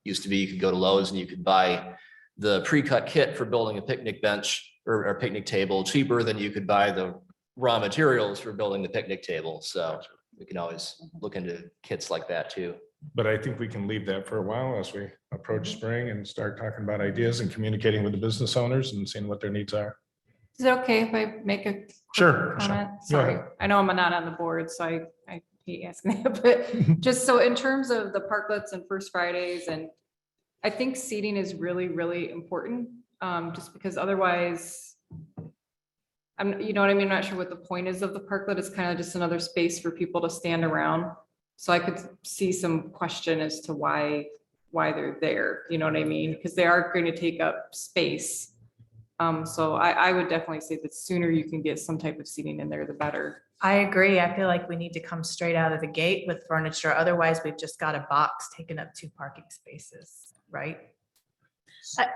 [SPEAKER 4] used to be, you could go to Lowe's and you could buy the pre-cut kit for building a picnic bench or a picnic table cheaper than you could buy the raw materials for building the picnic table. So we can always look into kits like that too.
[SPEAKER 1] But I think we can leave that for a while as we approach spring and start talking about ideas and communicating with the business owners and seeing what their needs are.
[SPEAKER 6] Is it okay if I make a quick
[SPEAKER 1] Sure.
[SPEAKER 6] comment?
[SPEAKER 1] Go
[SPEAKER 6] Sorry,
[SPEAKER 1] ahead.
[SPEAKER 6] I know I'm not on the board, so I hate asking that, but just so in terms of the parklets and First Fridays, and I think seating is really, really important, just because otherwise you know what I mean? I'm not sure what the point is of the parklet. It's kind of just another space for people to stand around. So I could see some question as to why they're there, you know what I mean? Because they are going to take up space. So I would definitely say the sooner you can get some type of seating in there, the better.
[SPEAKER 13] I agree. I feel like we need to come straight out of the gate with furniture. Otherwise, we've just got a box taking up 2 parking spaces, right?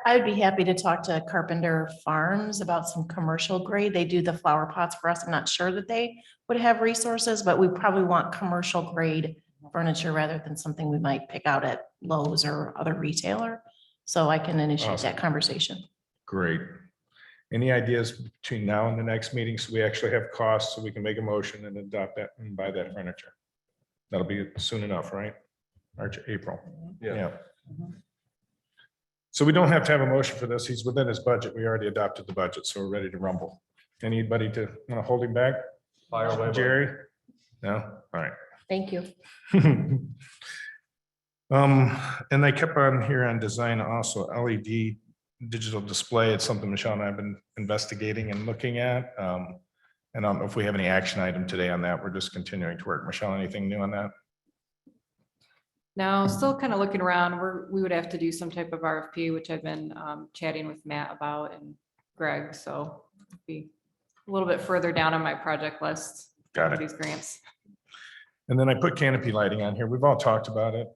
[SPEAKER 2] I would be happy to talk to Carpenter Farms about some commercial grade. They do the flower pots for us. I'm not sure that they would have resources, but we probably want commercial grade furniture rather than something we might pick out at Lowe's or other retailer. So I can initiate that conversation.
[SPEAKER 1] Great. Any ideas between now and the next meeting? So we actually have costs so we can make a motion and adopt that and buy that furniture. That'll be soon enough, right? March, April. Yeah. So we don't have to have a motion for this. He's within his budget. We already adopted the budget, so we're ready to rumble. Anybody to want to hold him back?
[SPEAKER 9] Fire away, bud.
[SPEAKER 1] Jerry? No? All right.
[SPEAKER 2] Thank you.
[SPEAKER 1] And I kept on here on design also, LED digital display. It's something Michelle and I have been investigating and looking at. And I don't know if we have any action item today on that. We're just continuing to work. Michelle, anything new on that?
[SPEAKER 6] Now, still kind of looking around, we would have to do some type of RFP, which I've been chatting with Matt about and Greg, so it'd be a little bit further down on my project list.
[SPEAKER 1] Got it.
[SPEAKER 6] These grants.
[SPEAKER 1] And then I put Canopy Lighting on here. We've all talked about it.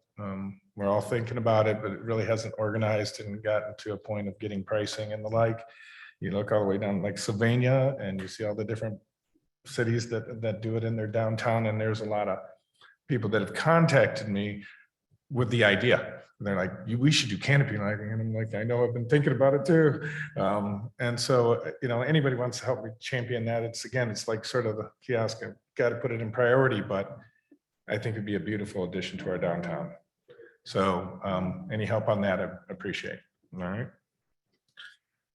[SPEAKER 1] We're all thinking about it, but it really hasn't organized and gotten to a point of getting pricing and the like. You look all the way down like Sylvania and you see all the different cities that do it in their downtown. And there's a lot of people that have contacted me with the idea. They're like, we should do Canopy Lighting. And I'm like, I know, I've been thinking about it too. And so, you know, anybody wants to help me champion that. It's like sort of the kiosk. I've got to put it in priority, but I think it'd be a beautiful addition to our downtown. So any help on that, I appreciate. All right.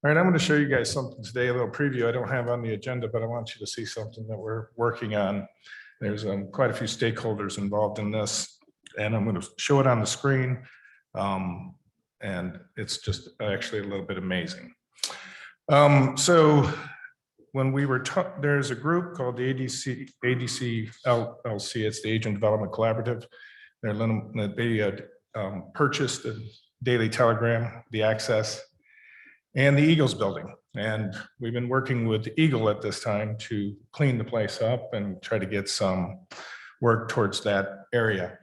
[SPEAKER 1] All right, I'm going to show you guys something today, a little preview I don't have on the agenda, but I want you to see something that we're working on. There's quite a few stakeholders involved in this, and I'm going to show it on the screen. And it's just actually a little bit amazing. So when we were there's a group called the ADC LLC, it's the Agent Development Collaborative. They purchased the Daily Telegram, the Access, and the Eagles building. And we've been working with Eagle at this time to clean the place up and try to get some work towards that area.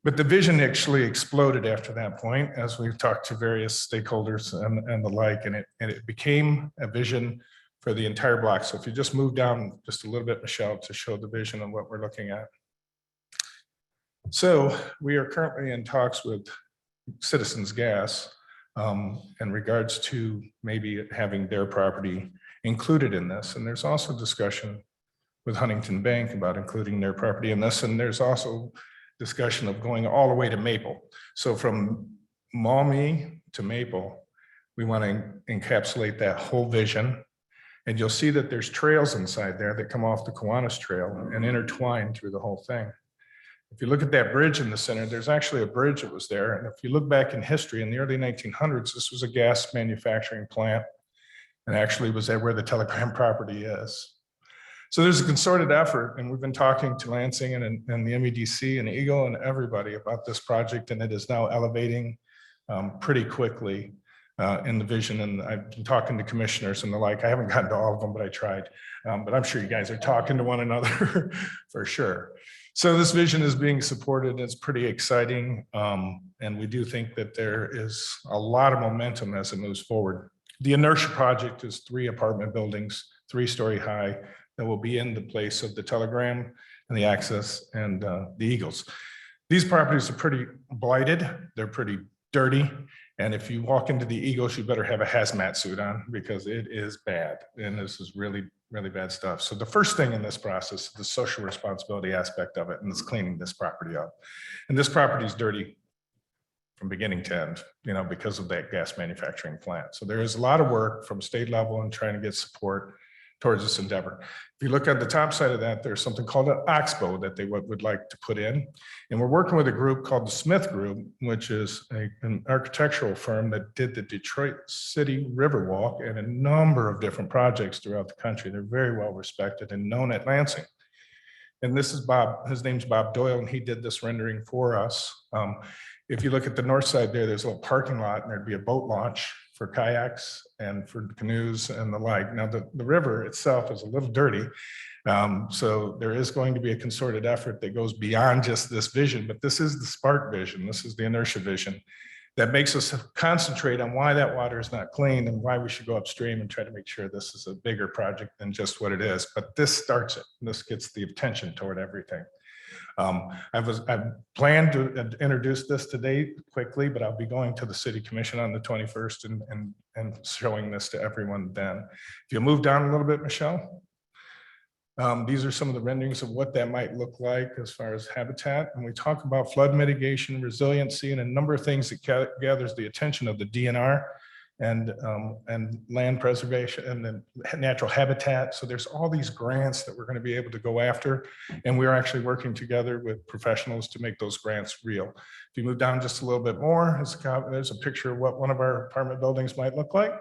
[SPEAKER 1] But the vision actually exploded after that point as we talked to various stakeholders and the like, and it became a vision for the entire block. So if you just move down just a little bit, Michelle, to show the vision of what we're looking at. So we are currently in talks with Citizens Gas in regards to maybe having their property included in this. And there's also discussion with Huntington Bank about including their property in this. And there's also discussion of going all the way to Maple. So from Maumee to Maple, we want to encapsulate that whole vision. And you'll see that there's trails inside there that come off the Kiwanis Trail and intertwine through the whole thing. If you look at that bridge in the center, there's actually a bridge that was there. And if you look back in history, in the early 1900s, this was a gas manufacturing plant and actually was there where the Telegram property is. So there's a concerted effort, and we've been talking to Lansing and the MEDC and Eagle and everybody about this project, and it is now elevating pretty quickly in the vision. And I've been talking to commissioners and the like. I haven't gotten to all of them, but I tried. But I'm sure you guys are talking to one another for sure. So this vision is being supported. It's pretty exciting. And we do think that there is a lot of momentum as it moves forward. The Inertia Project is 3 apartment buildings, 3-story high, that will be in the place of the Telegram and the Access and the Eagles. These properties are pretty blighted, they're pretty dirty, and if you walk into the Eagles, you better have a hazmat suit on because it is bad, and this is really, really bad stuff. So the first thing in this process is the social responsibility aspect of it, and it's cleaning this property up. And this property is dirty from beginning to end, you know, because of that gas manufacturing plant. So there is a lot of work from state level and trying to get support towards this endeavor. If you look at the top side of that, there's something called an oxbow that they would like to put in. And we're working with a group called the Smith Group, which is an architectural firm that did the Detroit City Riverwalk and a number of different projects throughout the country. They're very well respected and known at Lansing. And this is Bob, his name's Bob Doyle, and he did this rendering for us. If you look at the north side there, there's a little parking lot and there'd be a boat launch for kayaks and for canoes and the like. Now, the river itself is a little dirty. So there is going to be a concerted effort that goes beyond just this vision, but this is the spark vision. This is the inertia vision that makes us concentrate on why that water is not clean and why we should go upstream and try to make sure this is a bigger project than just what it is. But this starts it. This gets the attention toward everything. I've planned to introduce this today quickly, but I'll be going to the city commission on the 21st and showing this to everyone then. If you move down a little bit, Michelle. These are some of the renderings of what that might look like as far as habitat. And we talk about flood mitigation, resiliency, and a number of things that gathers the attention of the DNR and land preservation and then natural habitat. So there's all these grants that we're going to be able to go after. And we're actually working together with professionals to make those grants real. If you move down just a little bit more, there's a picture of what one of our apartment buildings might look like.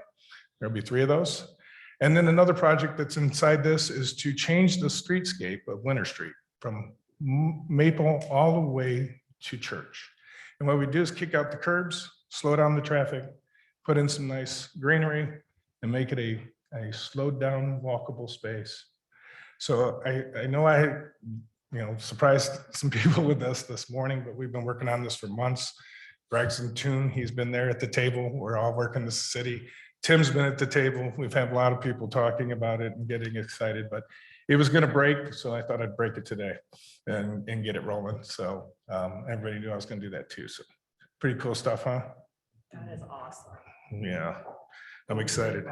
[SPEAKER 1] There'll be 3 of those. And then another project that's inside this is to change the streetscape of Winter Street from Maple all the way to Church. And what we do is kick out the curbs, slow down the traffic, put in some nice greenery and make it a slowed down walkable space. So I know I surprised some people with this morning, but we've been working on this for months. Greg's in tune, he's been there at the table. We're all working the city. Tim's been at the table. We've had a lot of people talking about it and getting excited, but it was going to break. So I thought I'd break it today and get it rolling. So everybody knew I was going to do that too. So pretty cool stuff, huh?
[SPEAKER 13] That is awesome.
[SPEAKER 1] Yeah, I'm excited.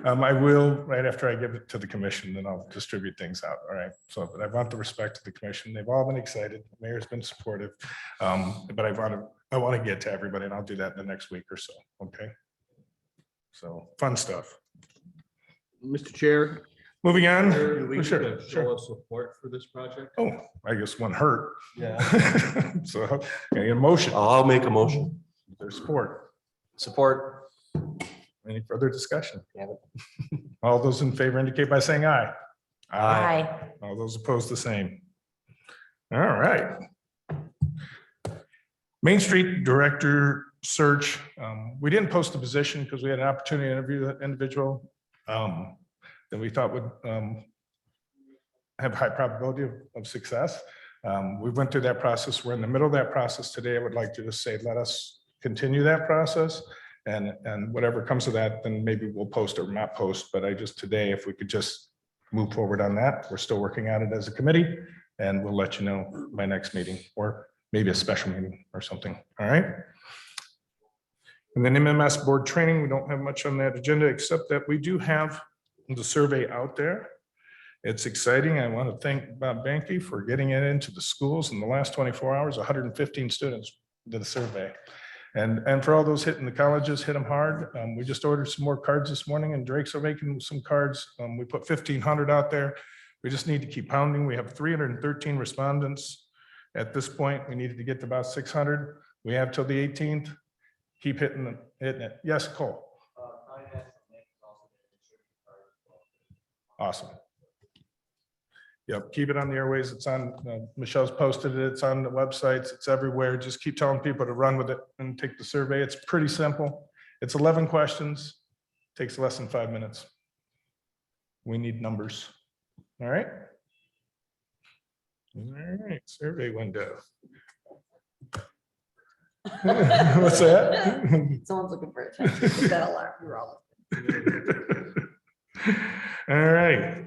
[SPEAKER 1] I will, right after I give it to the commission, then I'll distribute things out. All right. So, but I want the respect of the commission. They've all been excited. The mayor's been supportive. But I want to get to everybody, and I'll do that in the next week or so. Okay. So fun stuff.
[SPEAKER 10] Mr. Chair.
[SPEAKER 1] Moving on.
[SPEAKER 9] Do we need
[SPEAKER 1] Sure,
[SPEAKER 9] to
[SPEAKER 1] sure.
[SPEAKER 9] show support for this project?
[SPEAKER 1] Oh, I guess one hurt.
[SPEAKER 9] Yeah.
[SPEAKER 1] So a motion.
[SPEAKER 9] I'll make a motion.
[SPEAKER 1] There's support.
[SPEAKER 4] Support.
[SPEAKER 1] Any further discussion? All those in favor indicate by saying aye.
[SPEAKER 12] Aye.
[SPEAKER 1] All those opposed, the same. All right. Main Street Director search. We didn't post the position because we had an opportunity to interview that individual that we thought would have high probability of success. We went through that process. We're in the middle of that process today. I would like to just say, let us continue that process, and whatever comes of that, then maybe we'll post or not post. But today, if we could just move forward on that. We're still working on it as a committee, and we'll let you know by next meeting, or maybe a special meeting or something. All right. And then MMS board training, we don't have much on that agenda, except that we do have the survey out there. It's exciting. I want to thank Bob Banky for getting it into the schools in the last 24 hours. 115 students did a survey. And for all those hitting the colleges, hit them hard. We just ordered some more cards this morning, and Drake's are making some cards. We put 1,500 out there. We just need to keep pounding. We have 313 respondents. At this point, we needed to get to about 600. We have till the 18th. Keep hitting it. Yes, Cole. Awesome. Yep, keep it on the airways. It's on, Michelle's posted it. It's on the websites. It's everywhere. Just keep telling people to run with it and take the survey. It's pretty simple. It's 11 questions. Takes less than 5 minutes. We need numbers. All right. All right, survey window. What's that?
[SPEAKER 12] Someone's looking for attention. That alarm. You're all
[SPEAKER 1] All right.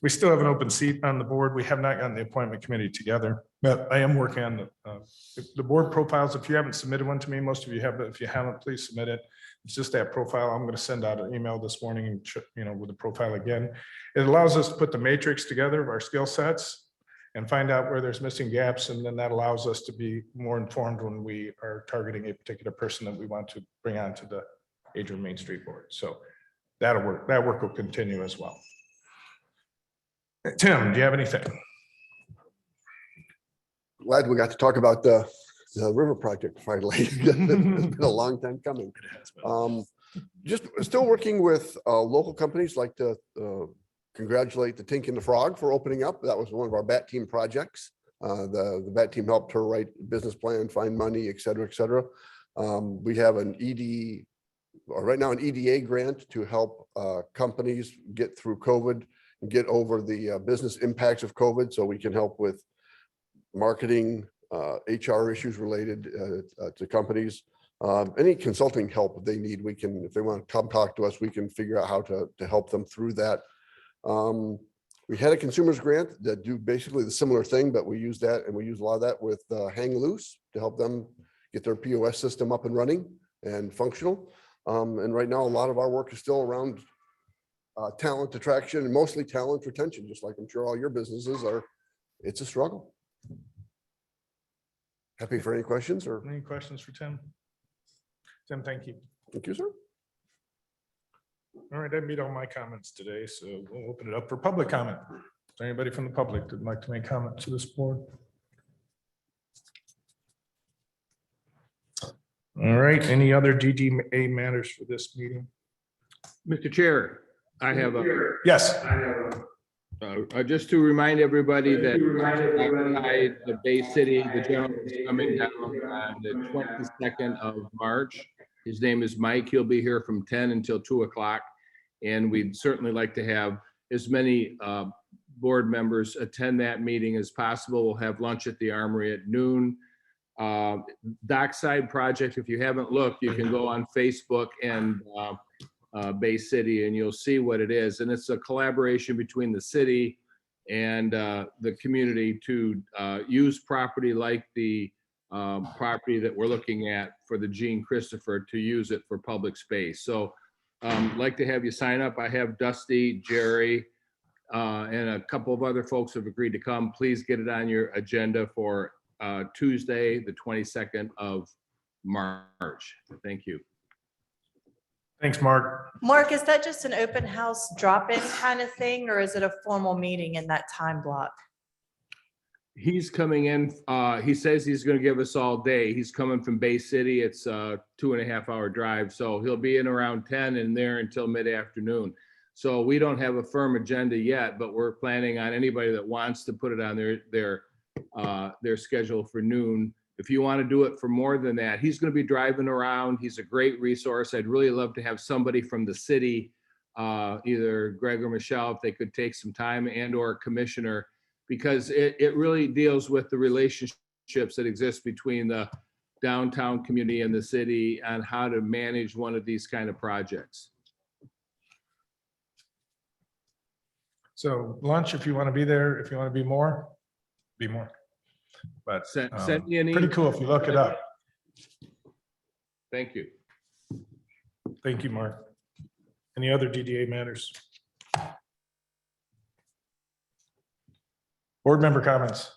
[SPEAKER 1] We still have an open seat on the board. We have not gotten the appointment committee together, but I am working on the board profiles. If you haven't submitted one to me, most of you have, but if you haven't, please submit it. It's just that profile. I'm going to send out an email this morning, with the profile again. It allows us to put the matrix together of our skill sets and find out where there's missing gaps. And then that allows us to be more informed when we are targeting a particular person that we want to bring onto the Adrian Main Street Board. So that'll work. That work will continue as well. Tim, do you have anything?
[SPEAKER 14] Glad we got to talk about the river project finally. It's been a long time coming. Just still working with local companies. Like to congratulate the Tink and the Frog for opening up. That was one of our BAT team projects. The BAT team helped her write business plan, find money, et cetera, et cetera. We have an right now an EDA grant to help companies get through COVID and get over the business impacts of COVID, so we can help with marketing, HR issues related to companies. Any consulting help they need, we can, if they want to come talk to us, we can figure out how to help them through that. We had a consumers grant that do basically the similar thing, but we use that, and we use a lot of that with Hang Loose to help them get their POS system up and running and functional. And right now, a lot of our work is still around talent attraction and mostly talent retention, just like I'm sure all your businesses are. It's a struggle. Happy for any questions or?
[SPEAKER 1] Any questions for Tim? Tim, thank you.
[SPEAKER 14] Thank you, sir.
[SPEAKER 1] All right, I made all my comments today, so we'll open it up for public comment. Is there anybody from the public that'd like to make comment to this board? All right, any other DDA matters for this meeting?
[SPEAKER 10] Mr. Chair, I have
[SPEAKER 1] Yes.
[SPEAKER 10] just to remind everybody that outside the Bay City, the gentleman is coming down on the 22nd of March. His name is Mike. He'll be here from 10 until 2 o'clock. And we'd certainly like to have as many board members attend that meeting as possible. We'll have lunch at the Armory at noon. Dockside Project, if you haven't looked, you can go on Facebook and Bay City and you'll see what it is. And it's a collaboration between the city and the community to use property like the property that we're looking at for the Gene Christopher, to use it for public space. So like to have you sign up. I have Dusty, Jerry, and a couple of other folks have agreed to come. Please get it on your agenda for Tuesday, the 22nd of March. Thank you.
[SPEAKER 1] Thanks, Mark.
[SPEAKER 13] Mark, is that just an open house drop-in kind of thing, or is it a formal meeting in that time block?
[SPEAKER 10] He's coming in, he says he's gonna give us all day. He's coming from Bay City. It's a 2.5-hour drive. So he'll be in around 10 and there until mid-afternoon. So we don't have a firm agenda yet, but we're planning on anybody that wants to put it on their schedule for noon. If you want to do it for more than that, he's going to be driving around. He's a great resource. I'd really love to have somebody from the city, either Greg or Michelle, if they could take some time, and or a commissioner, because it really deals with the relationships that exist between the downtown community and the city on how to manage one of these kind of projects.
[SPEAKER 1] So lunch, if you want to be there, if you want to be more. But
[SPEAKER 10] Send me an email.
[SPEAKER 1] pretty cool if you look it up.
[SPEAKER 10] Thank you.
[SPEAKER 1] Thank you, Mark. Any other DDA matters? Board member comments.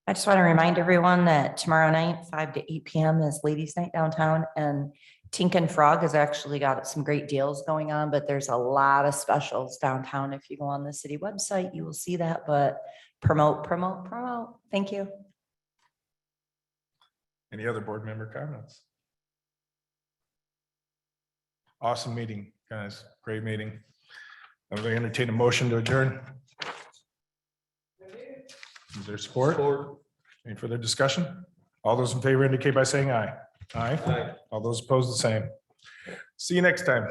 [SPEAKER 12] I just want to remind everyone that tomorrow night, 5 to 8 PM is Ladies Night downtown, and Tink and Frog has actually got some great deals going on, but there's a lot of specials downtown. If you go on the city website, you will see that, but promote. Thank you.
[SPEAKER 1] Any other board member comments? Awesome meeting, guys. Great meeting. I'm going to entertain a motion to adjourn. Is there support? Any further discussion? All those in favor indicate by saying aye. Aye. All those opposed, the same. See you next time.